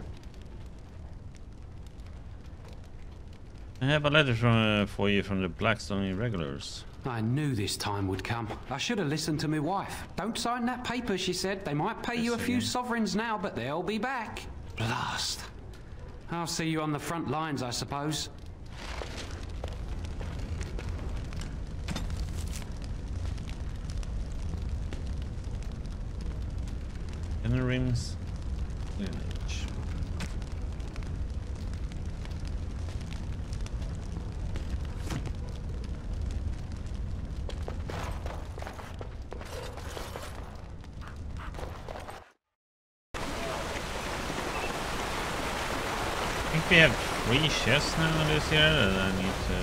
I have a letter for you from the Blackstone Irregulars. I knew this time would come. I should have listened to my wife. Don't sign that paper, she said. They might pay you a few sovereigns now, but they'll be back. Blast. I'll see you on the front lines, I suppose. Inner rings. Lineage. I think we have 3 chests now this year that I need to...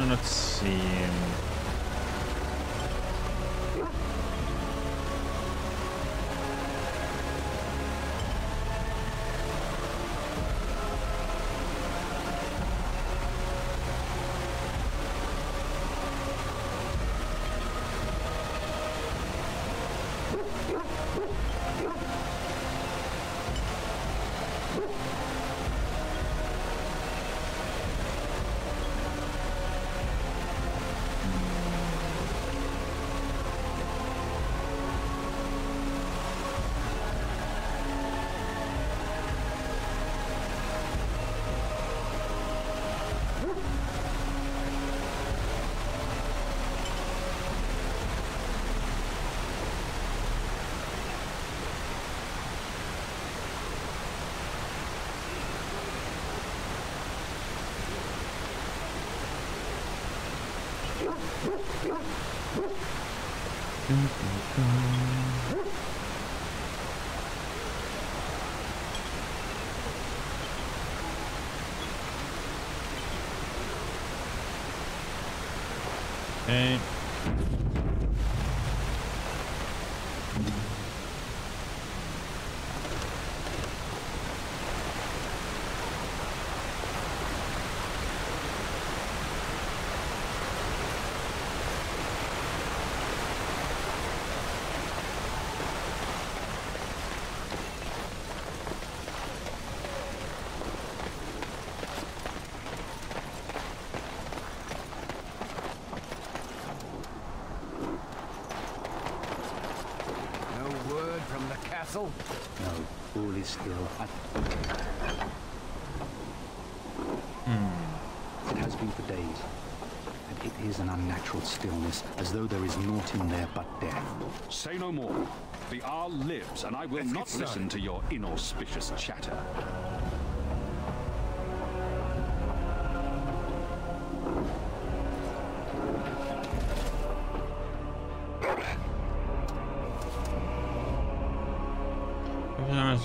Let's see. Okay. No, all is still. It has been for days, and it is an unnatural stillness, as though there is naught in there but death. Say no more. The Arl lives, and I will not listen to your inauspicious chatter.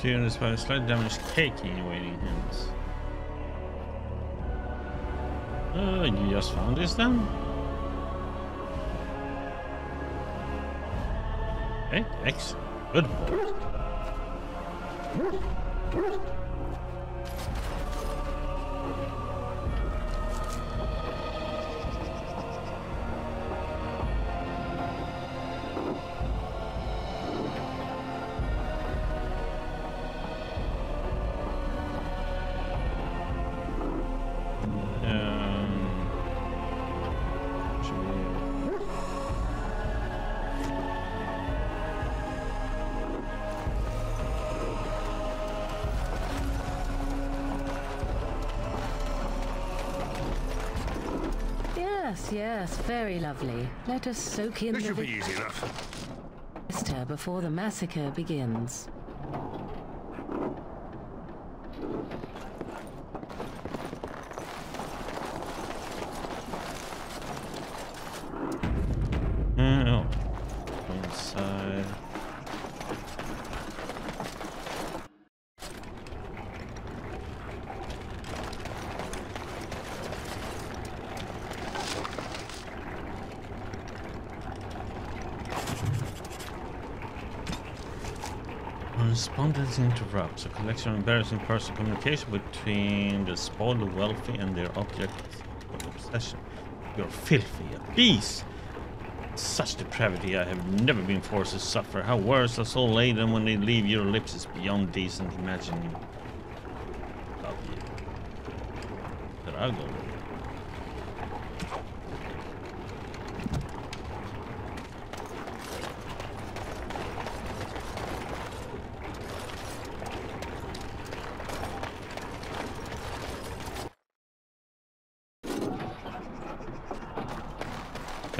Units by slight damage taking awaiting hands. You just found this then? Okay, excellent. Good boy. Yes, very lovely. Let us soak in this should be easy enough. Before the massacre begins. Oh, inside. Correspondence interrupts. A collection of embarrassing personal communication between the spoiled wealthy and their objects of obsession. You're filthy, a beast! Such depravity I have never been forced to suffer. How worse a soul laden when they leave your lips is beyond decent imagining. Love you. But I'll go.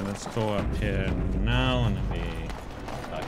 Let's go up here now and then we back.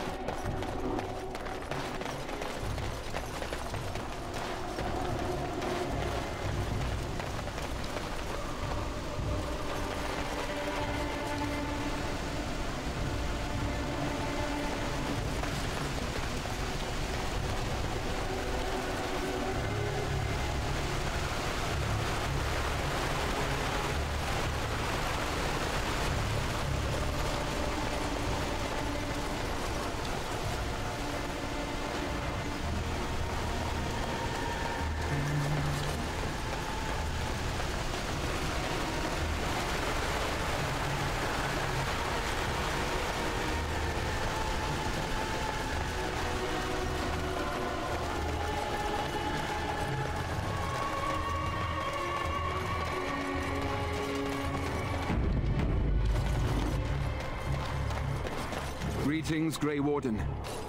Greetings, Grey Warden.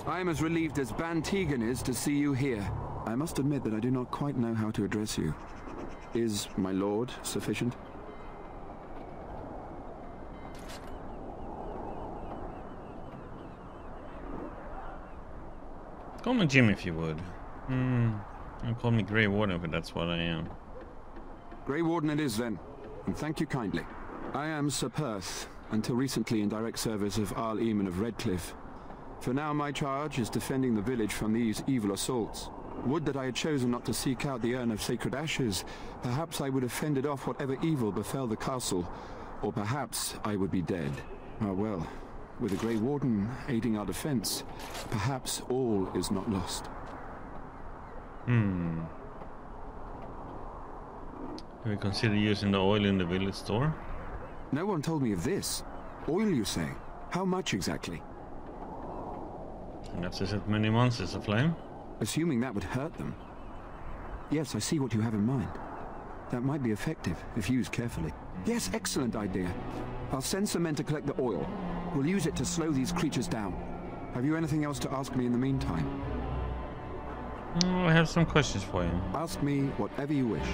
I am as relieved as Ban Tegan is to see you here. I must admit that I do not quite know how to address you. Is my lord sufficient? Call me Jim if you would. Call me Grey Warden, but that's what I am. Grey Warden it is then, and thank you kindly. I am Sir Perth, until recently in direct service of Arl Eamon of Redcliffe. For now my charge is defending the village from these evil assaults. Would that I had chosen not to seek out the urn of sacred ashes. Perhaps I would have fended off whatever evil befell the castle, or perhaps I would be dead. Ah well, with the Grey Warden aiding our defense, perhaps all is not lost. Have you considered using the oil in the village store? No one told me of this. Oil, you say? How much exactly? Enough to set many monsters aflame. Assuming that would hurt them. Yes, I see what you have in mind. That might be effective, if used carefully. Yes, excellent idea. I'll send some men to collect the oil. We'll use it to slow these creatures down. Have you anything else to ask me in the meantime? I have some questions for you. Ask me whatever you wish.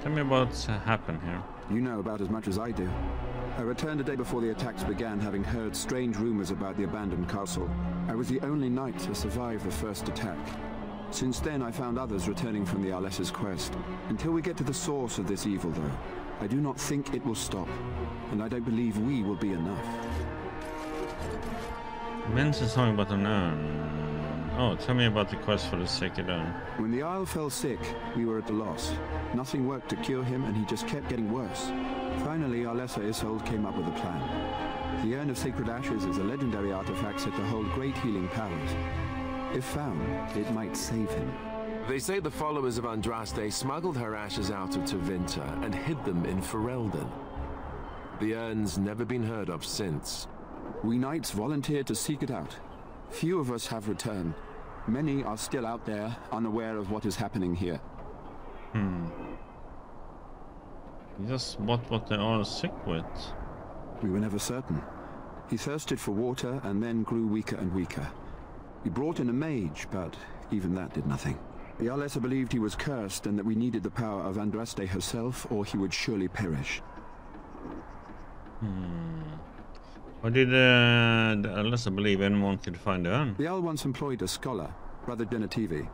Tell me about what's happened here. You know about as much as I do. I returned a day before the attacks began, having heard strange rumors about the abandoned castle. I was the only knight to survive the first attack. Since then, I found others returning from the Arlessa's quest. Until we get to the source of this evil, though, I do not think it will stop, and I don't believe we will be enough. You mentioned something about an urn. Oh, tell me about the quest for the sacred urn. When the Isle fell sick, we were at a loss. Nothing worked to cure him, and he just kept getting worse. Finally, Arlessa Isolde came up with a plan. The Urn of Sacred Ashes is a legendary artifact said to hold great healing powers. If found, it might save him. They say the followers of Andraste smuggled her ashes out of Tevinter and hid them in Ferelden. The urn's never been heard of since. We knights volunteered to seek it out. Few of us have returned. Many are still out there, unaware of what is happening here. Just what they are sick with. We were never certain. He thirsted for water and then grew weaker and weaker. We brought in a mage, but even that did nothing. The Arlessa believed he was cursed and that we needed the power of Andraste herself, or he would surely perish. Why did the Arlessa believe anyone could find the urn? The Owl once employed a scholar, Brother Genetivi.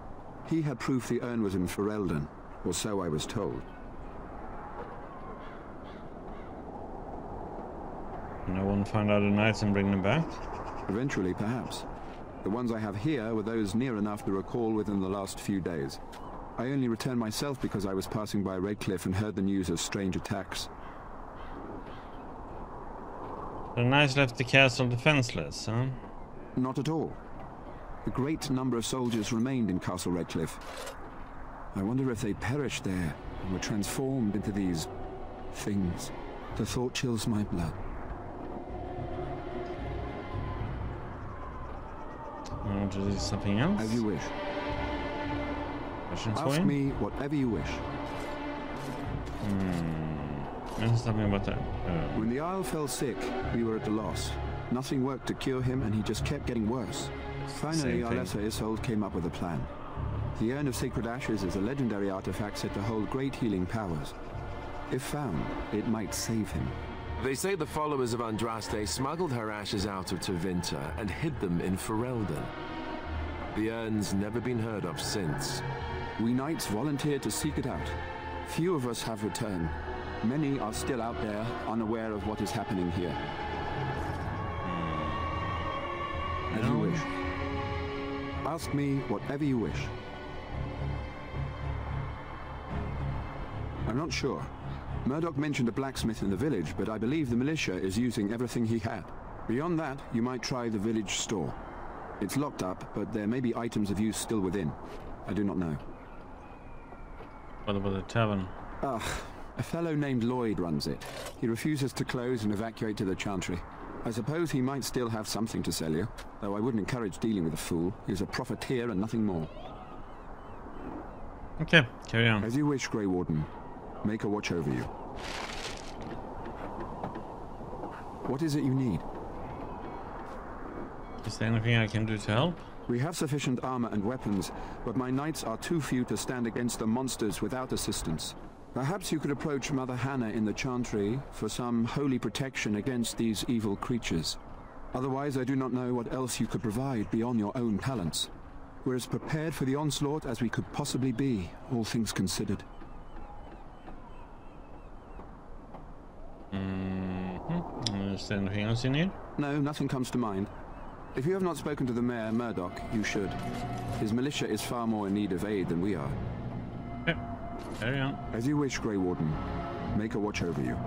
He had proof the urn was in Ferelden, or so I was told. No one found out the knights and bring them back? Eventually, perhaps. The ones I have here were those near enough to recall within the last few days. I only returned myself because I was passing by Redcliffe and heard the news of strange attacks. The knights left the castle defenseless, huh? Not at all. A great number of soldiers remained in Castle Redcliffe. I wonder if they perished there and were transformed into these things. The thought chills my blood. Want to do something else? As you wish. Questions for Ask you? me whatever you wish. Mention something about that. When the Isle fell sick, we were at a loss. Nothing worked to cure him, and he just kept getting worse. Finally, Arlessa Isolde came up with a plan. The Urn of Sacred Ashes is a legendary artifact said to hold great healing powers. If found, it might save him. They say the followers of Andraste smuggled her ashes out of Tevinter and hid them in Ferelden. The urn's never been heard of since. We knights volunteered to seek it out. Few of us have returned. Many are still out there, unaware of what is happening here. As you wish. Ask me whatever you wish. I'm not sure. Murdoch mentioned a blacksmith in the village, but I believe the militia is using everything he had. Beyond that, you might try the village store. It's locked up, but there may be items of use still within. I do not know. What about the tavern? A fellow named Lloyd runs it. He refuses to close and evacuate to the Chantry. I suppose he might still have something to sell you, though I wouldn't encourage dealing with a fool. He's a profiteer and nothing more. Okay, carry on. As you wish, Grey Warden. Make a watch over you. What is it you need? Is there anything I can do to help? We have sufficient armor and weapons, but my knights are too few to stand against the monsters without assistance. Perhaps you could approach Mother Hannah in the Chantry for some holy protection against these evil creatures. Otherwise, I do not know what else you could provide beyond your own talents. We're as prepared for the onslaught as we could possibly be, all things considered. Is there anything else you need? No, nothing comes to mind. If you have not spoken to the Mayor, Murdoch, you should. His militia is far more in need of aid than we are. Okay, carry on. As you wish, Grey Warden. Make a watch over you.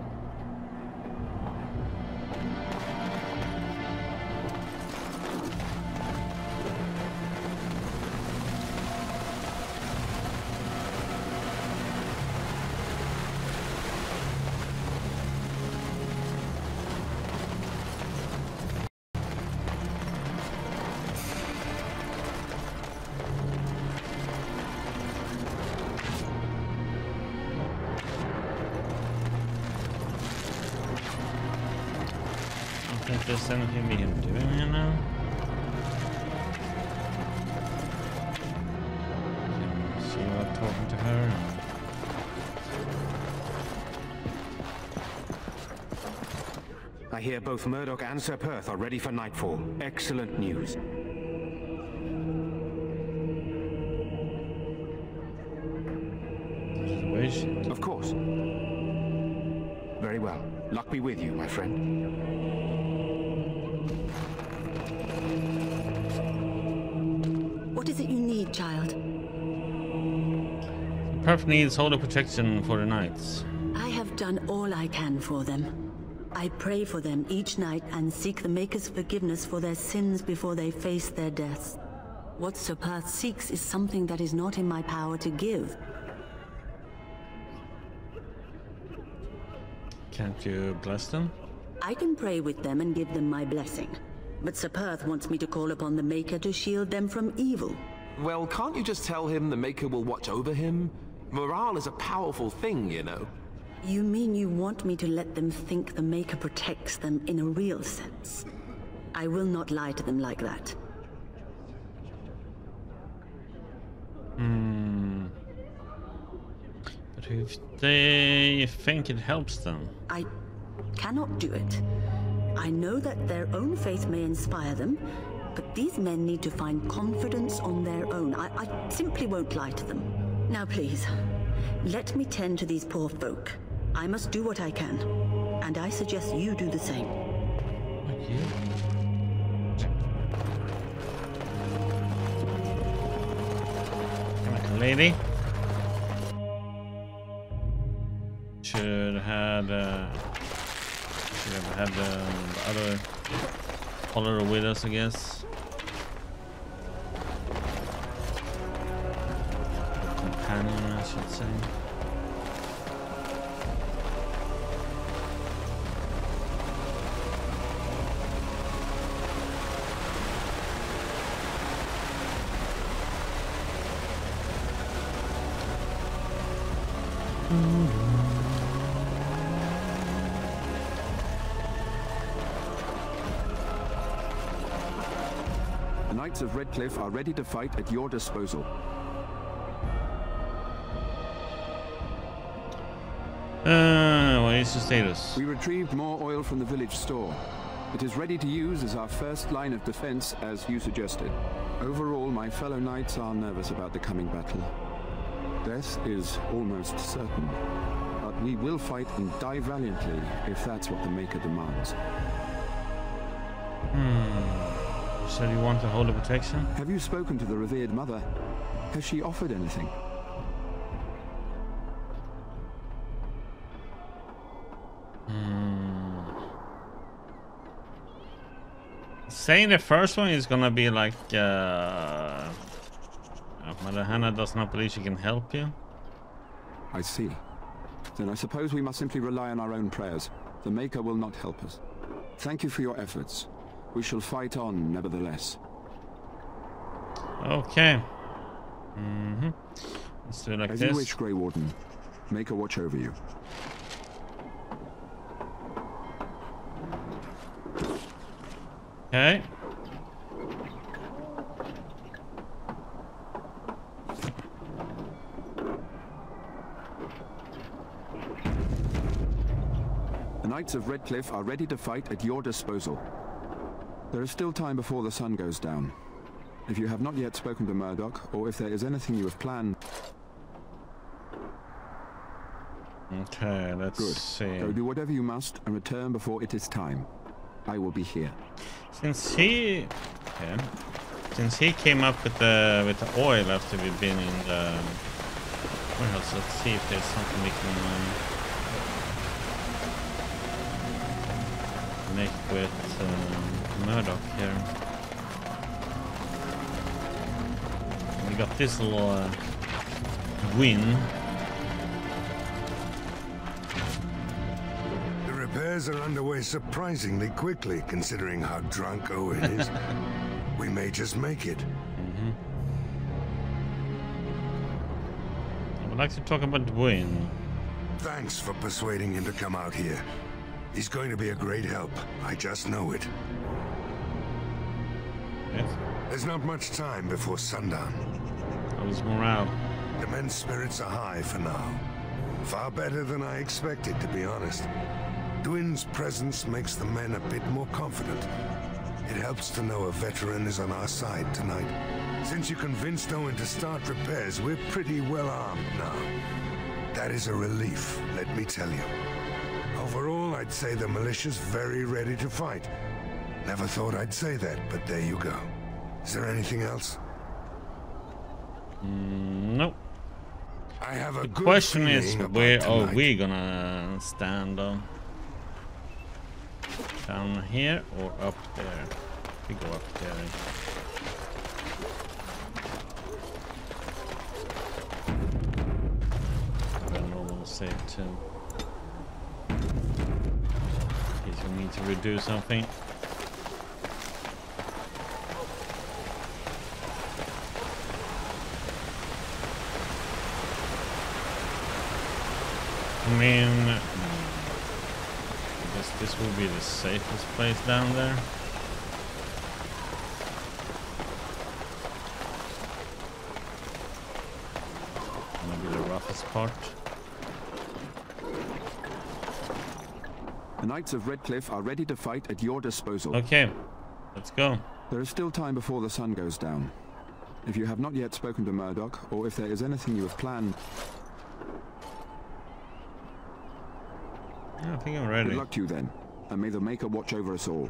I think there's anything we can do here now. See about talking to her. I hear both Murdoch and Sir Perth are ready for nightfall. Excellent news. Of course. Very well. Luck be with you, my friend. What is it you need, child? Perth needs holy protection for the knights. I have done all I can for them. I pray for them each night and seek the Maker's forgiveness for their sins before they face their deaths. What Sir Perth seeks is something that is not in my power to give. Can't you bless them? I can pray with them and give them my blessing. But Sir Perth wants me to call upon the Maker to shield them from evil. Well, can't you just tell him the Maker will watch over him? Morale is a powerful thing, you know. You mean you want me to let them think the Maker protects them in a real sense? I will not lie to them like that. But if they think it helps them? I cannot do it. I know that their own faith may inspire them, but these men need to find confidence on their own. I simply won't lie to them. Now please, let me tend to these poor folk. I must do what I can, and I suggest you do the same. Okay. Lady. Should have had the other follower with us, I guess. The companion, I should say. The Knights of Redcliffe are ready to fight at your disposal. What is the status? We retrieved more oil from the village store. It is ready to use as our first line of defense, as you suggested. Overall, my fellow knights are nervous about the coming battle. Death is almost certain, but we will fight and die valiantly if that's what the Maker demands. So you want to hold the protection? Have you spoken to the revered mother? Has she offered anything? Saying the first one is gonna be like Mother Hannah does not believe she can help you. I see. Then I suppose we must simply rely on our own prayers. The Maker will not help us. Thank you for your efforts. We shall fight on, nevertheless. Okay. Let's do it like As this. you wish, Grey Warden. Maker watch over you. Okay. The Knights of Redcliffe are ready to fight at your disposal. There is still time before the sun goes down. If you have not yet spoken to Murdoch, or if there is anything you have planned... Okay, let's see. Go do whatever you must and return before it is time. I will be here. Since he came up with the oil after we've been in the warehouse, let's see if there's something we can make with Murdoch here. We got this little win. Repairs are underway surprisingly quickly, considering how drunk Owen is. We may just make it. I would like to talk about Dwayne. Thanks for persuading him to come out here. He's going to be a great help. I just know it. Yes. There's not much time before sundown. How's morale? The men's spirits are high for now. Far better than I expected, to be honest. Dwyn's presence makes the men a bit more confident. It helps to know a veteran is on our side tonight. Since you convinced Owen to start repairs, we're pretty well armed now. That is a relief, let me tell you. Overall, I'd say the militia's very ready to fight. Never thought I'd say that, but there you go. Is there anything else? Nope. I have a the good question is, feeling where about are tonight. we gonna stand though? Down here or up there? We go up there. A normal save too. In case we need to redo something. mean, I guess this will be the safest place down there. Maybe the roughest part. The Knights of Redcliffe are ready to fight at your disposal. Okay, let's go. There is still time before the sun goes down. If you have not yet spoken to Murdoch, or if there is anything you have planned... I think I'm ready. Good luck to you then, and may the Maker watch over us all.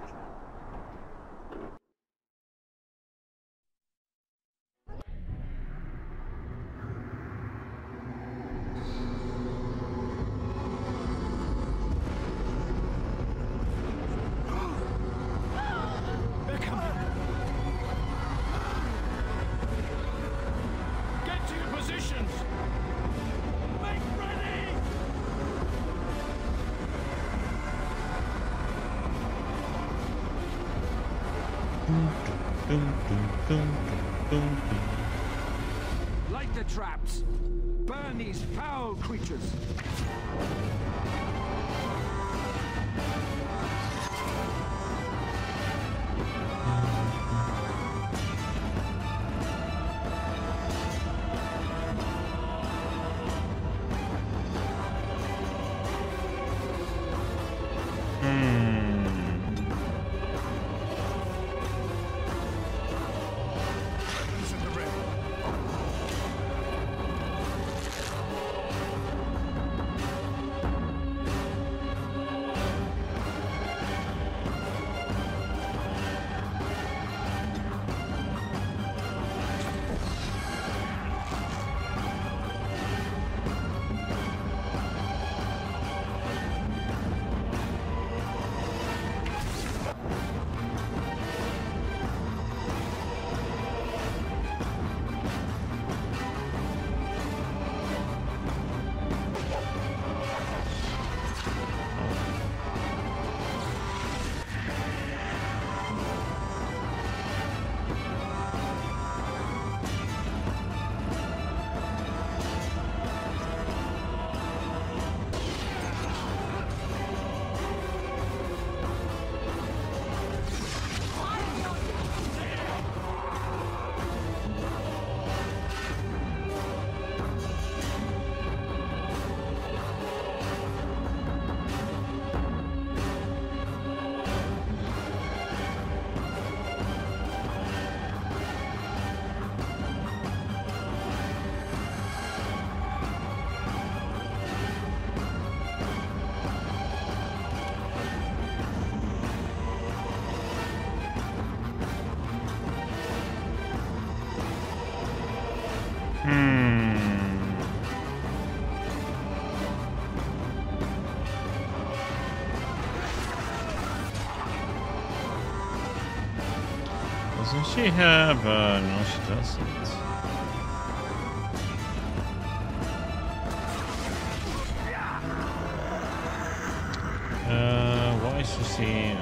Light the traps! Burn these foul creatures! Doesn't she have... no, she doesn't. Why is she...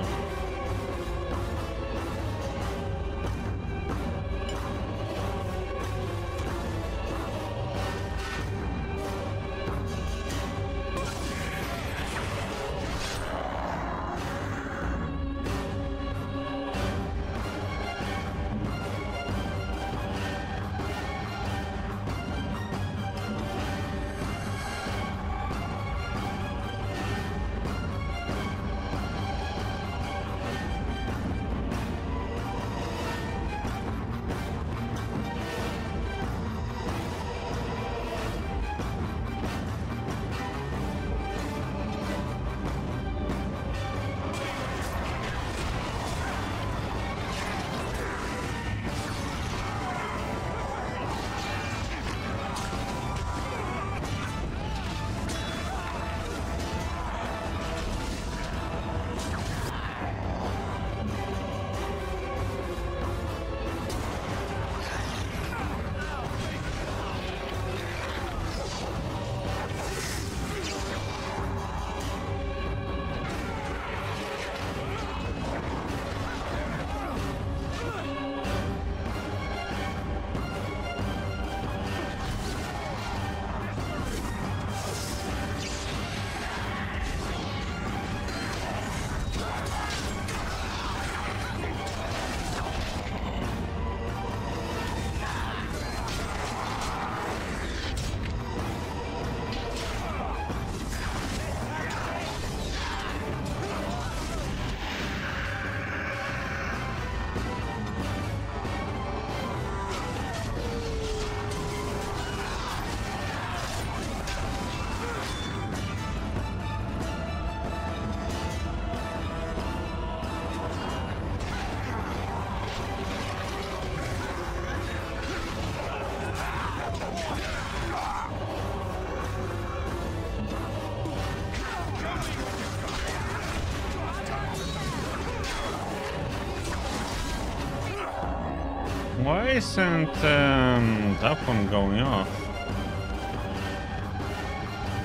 Why isn't that one going off?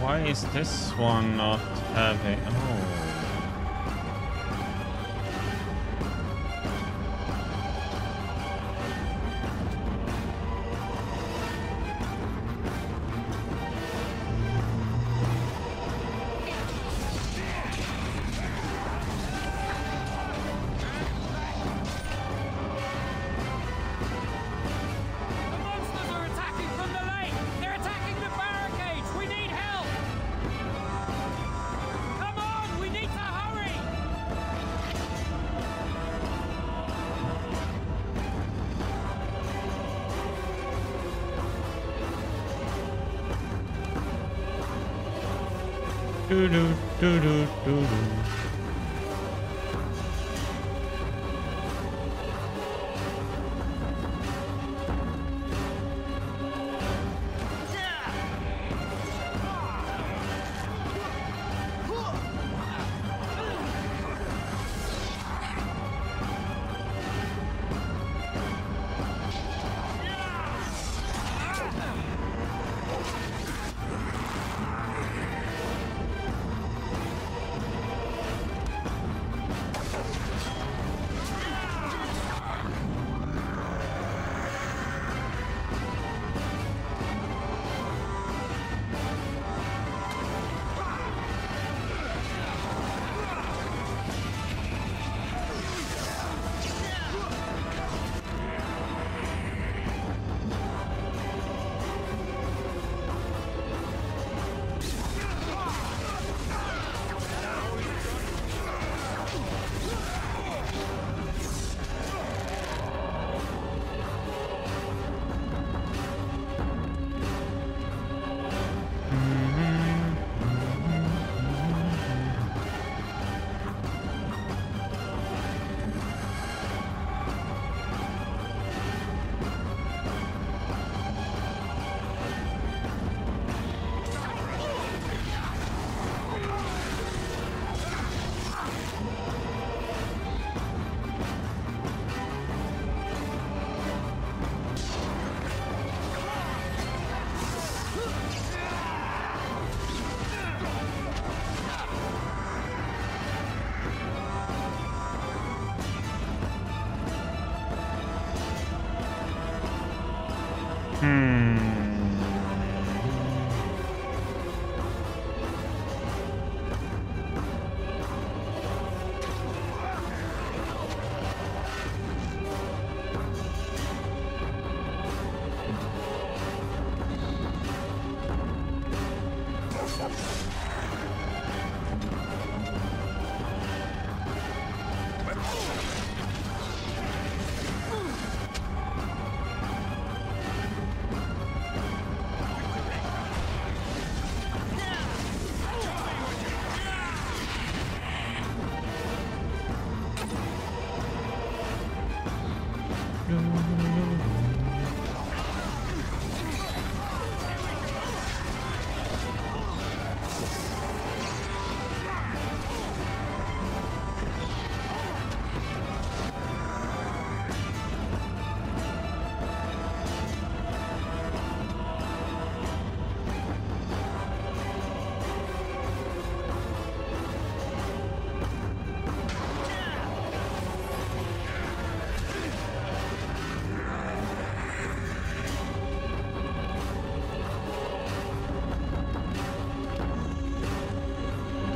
Why is this one not having... Oh. Do do do do do do.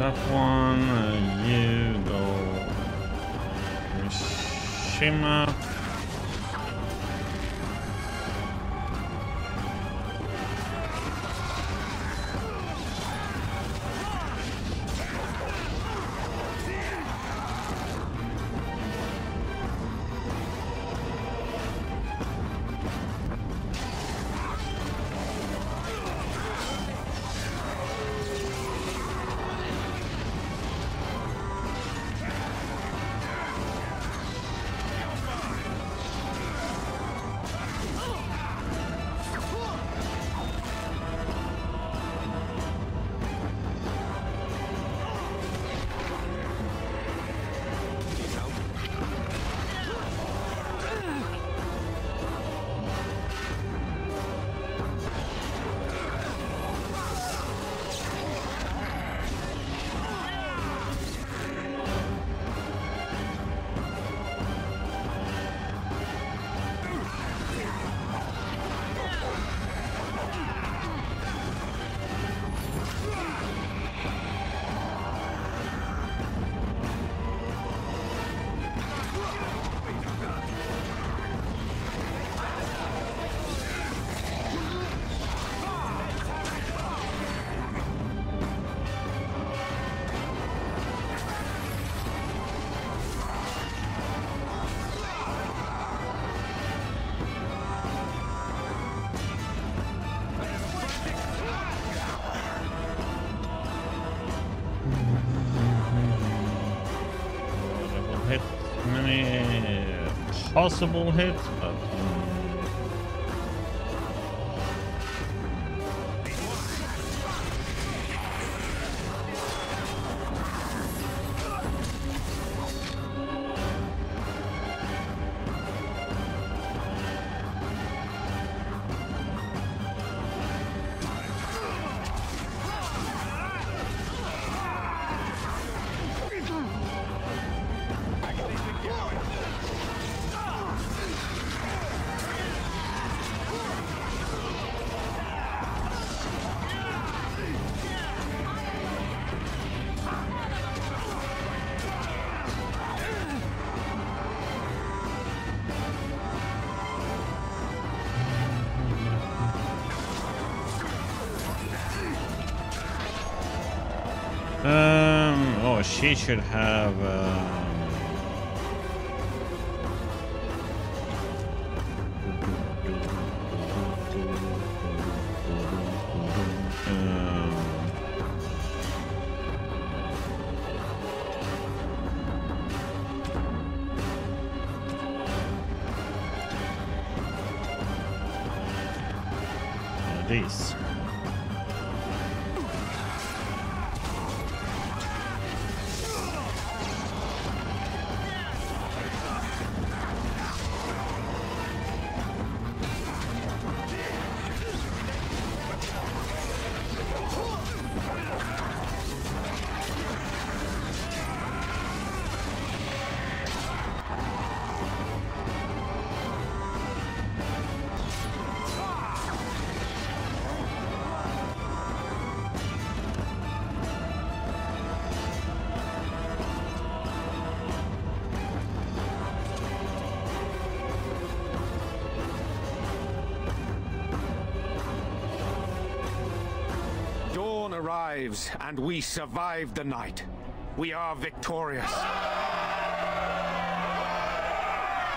That one, you go Mishima. Hit many possible hits, but oh, she should have these. Arrives, and we survived the night. We are victorious.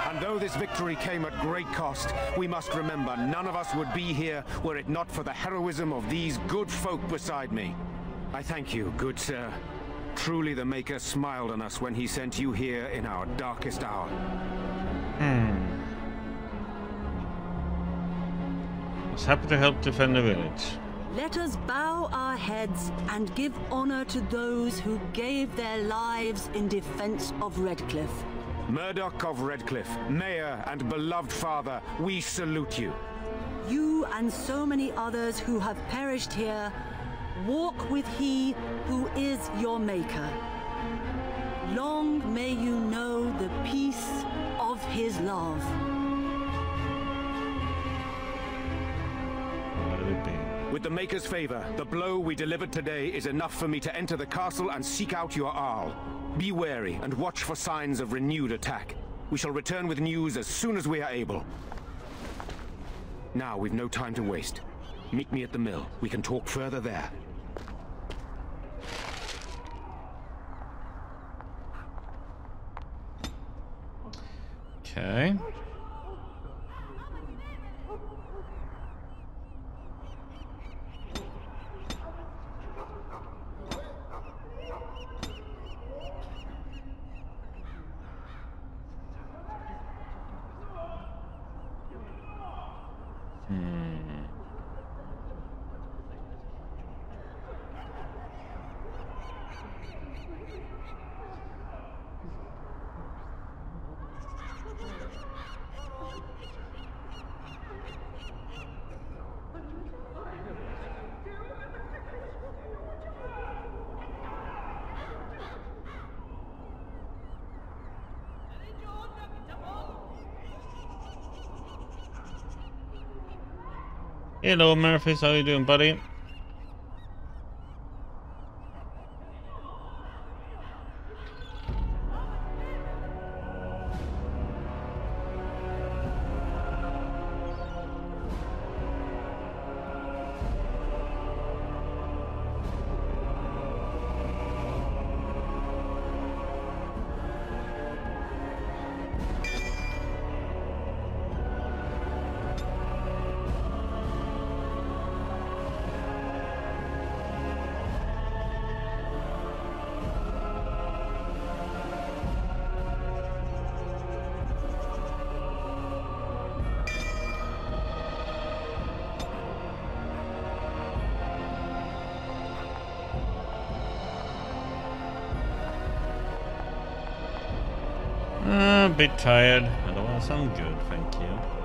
And though this victory came at great cost, we must remember none of us would be here were it not for the heroism of these good folk beside me. I thank you, good sir. Truly the Maker smiled on us when he sent you here in our darkest hour. I was happy to help defend the village. Let us bow our heads and give honor to those who gave their lives in defense of Redcliffe. Murdoch of Redcliffe, Mayor and beloved father, we salute you. You and so many others who have perished here, walk with he who is your Maker. Long may you know the peace of his love. With the Maker's favor, the blow we delivered today is enough for me to enter the castle and seek out your Arl. Be wary and watch for signs of renewed attack. We shall return with news as soon as we are able. Now we've no time to waste. Meet me at the mill. We can talk further there. Okay. Hello, Murphys. How you doing, buddy? A bit tired, otherwise I'm good, thank you.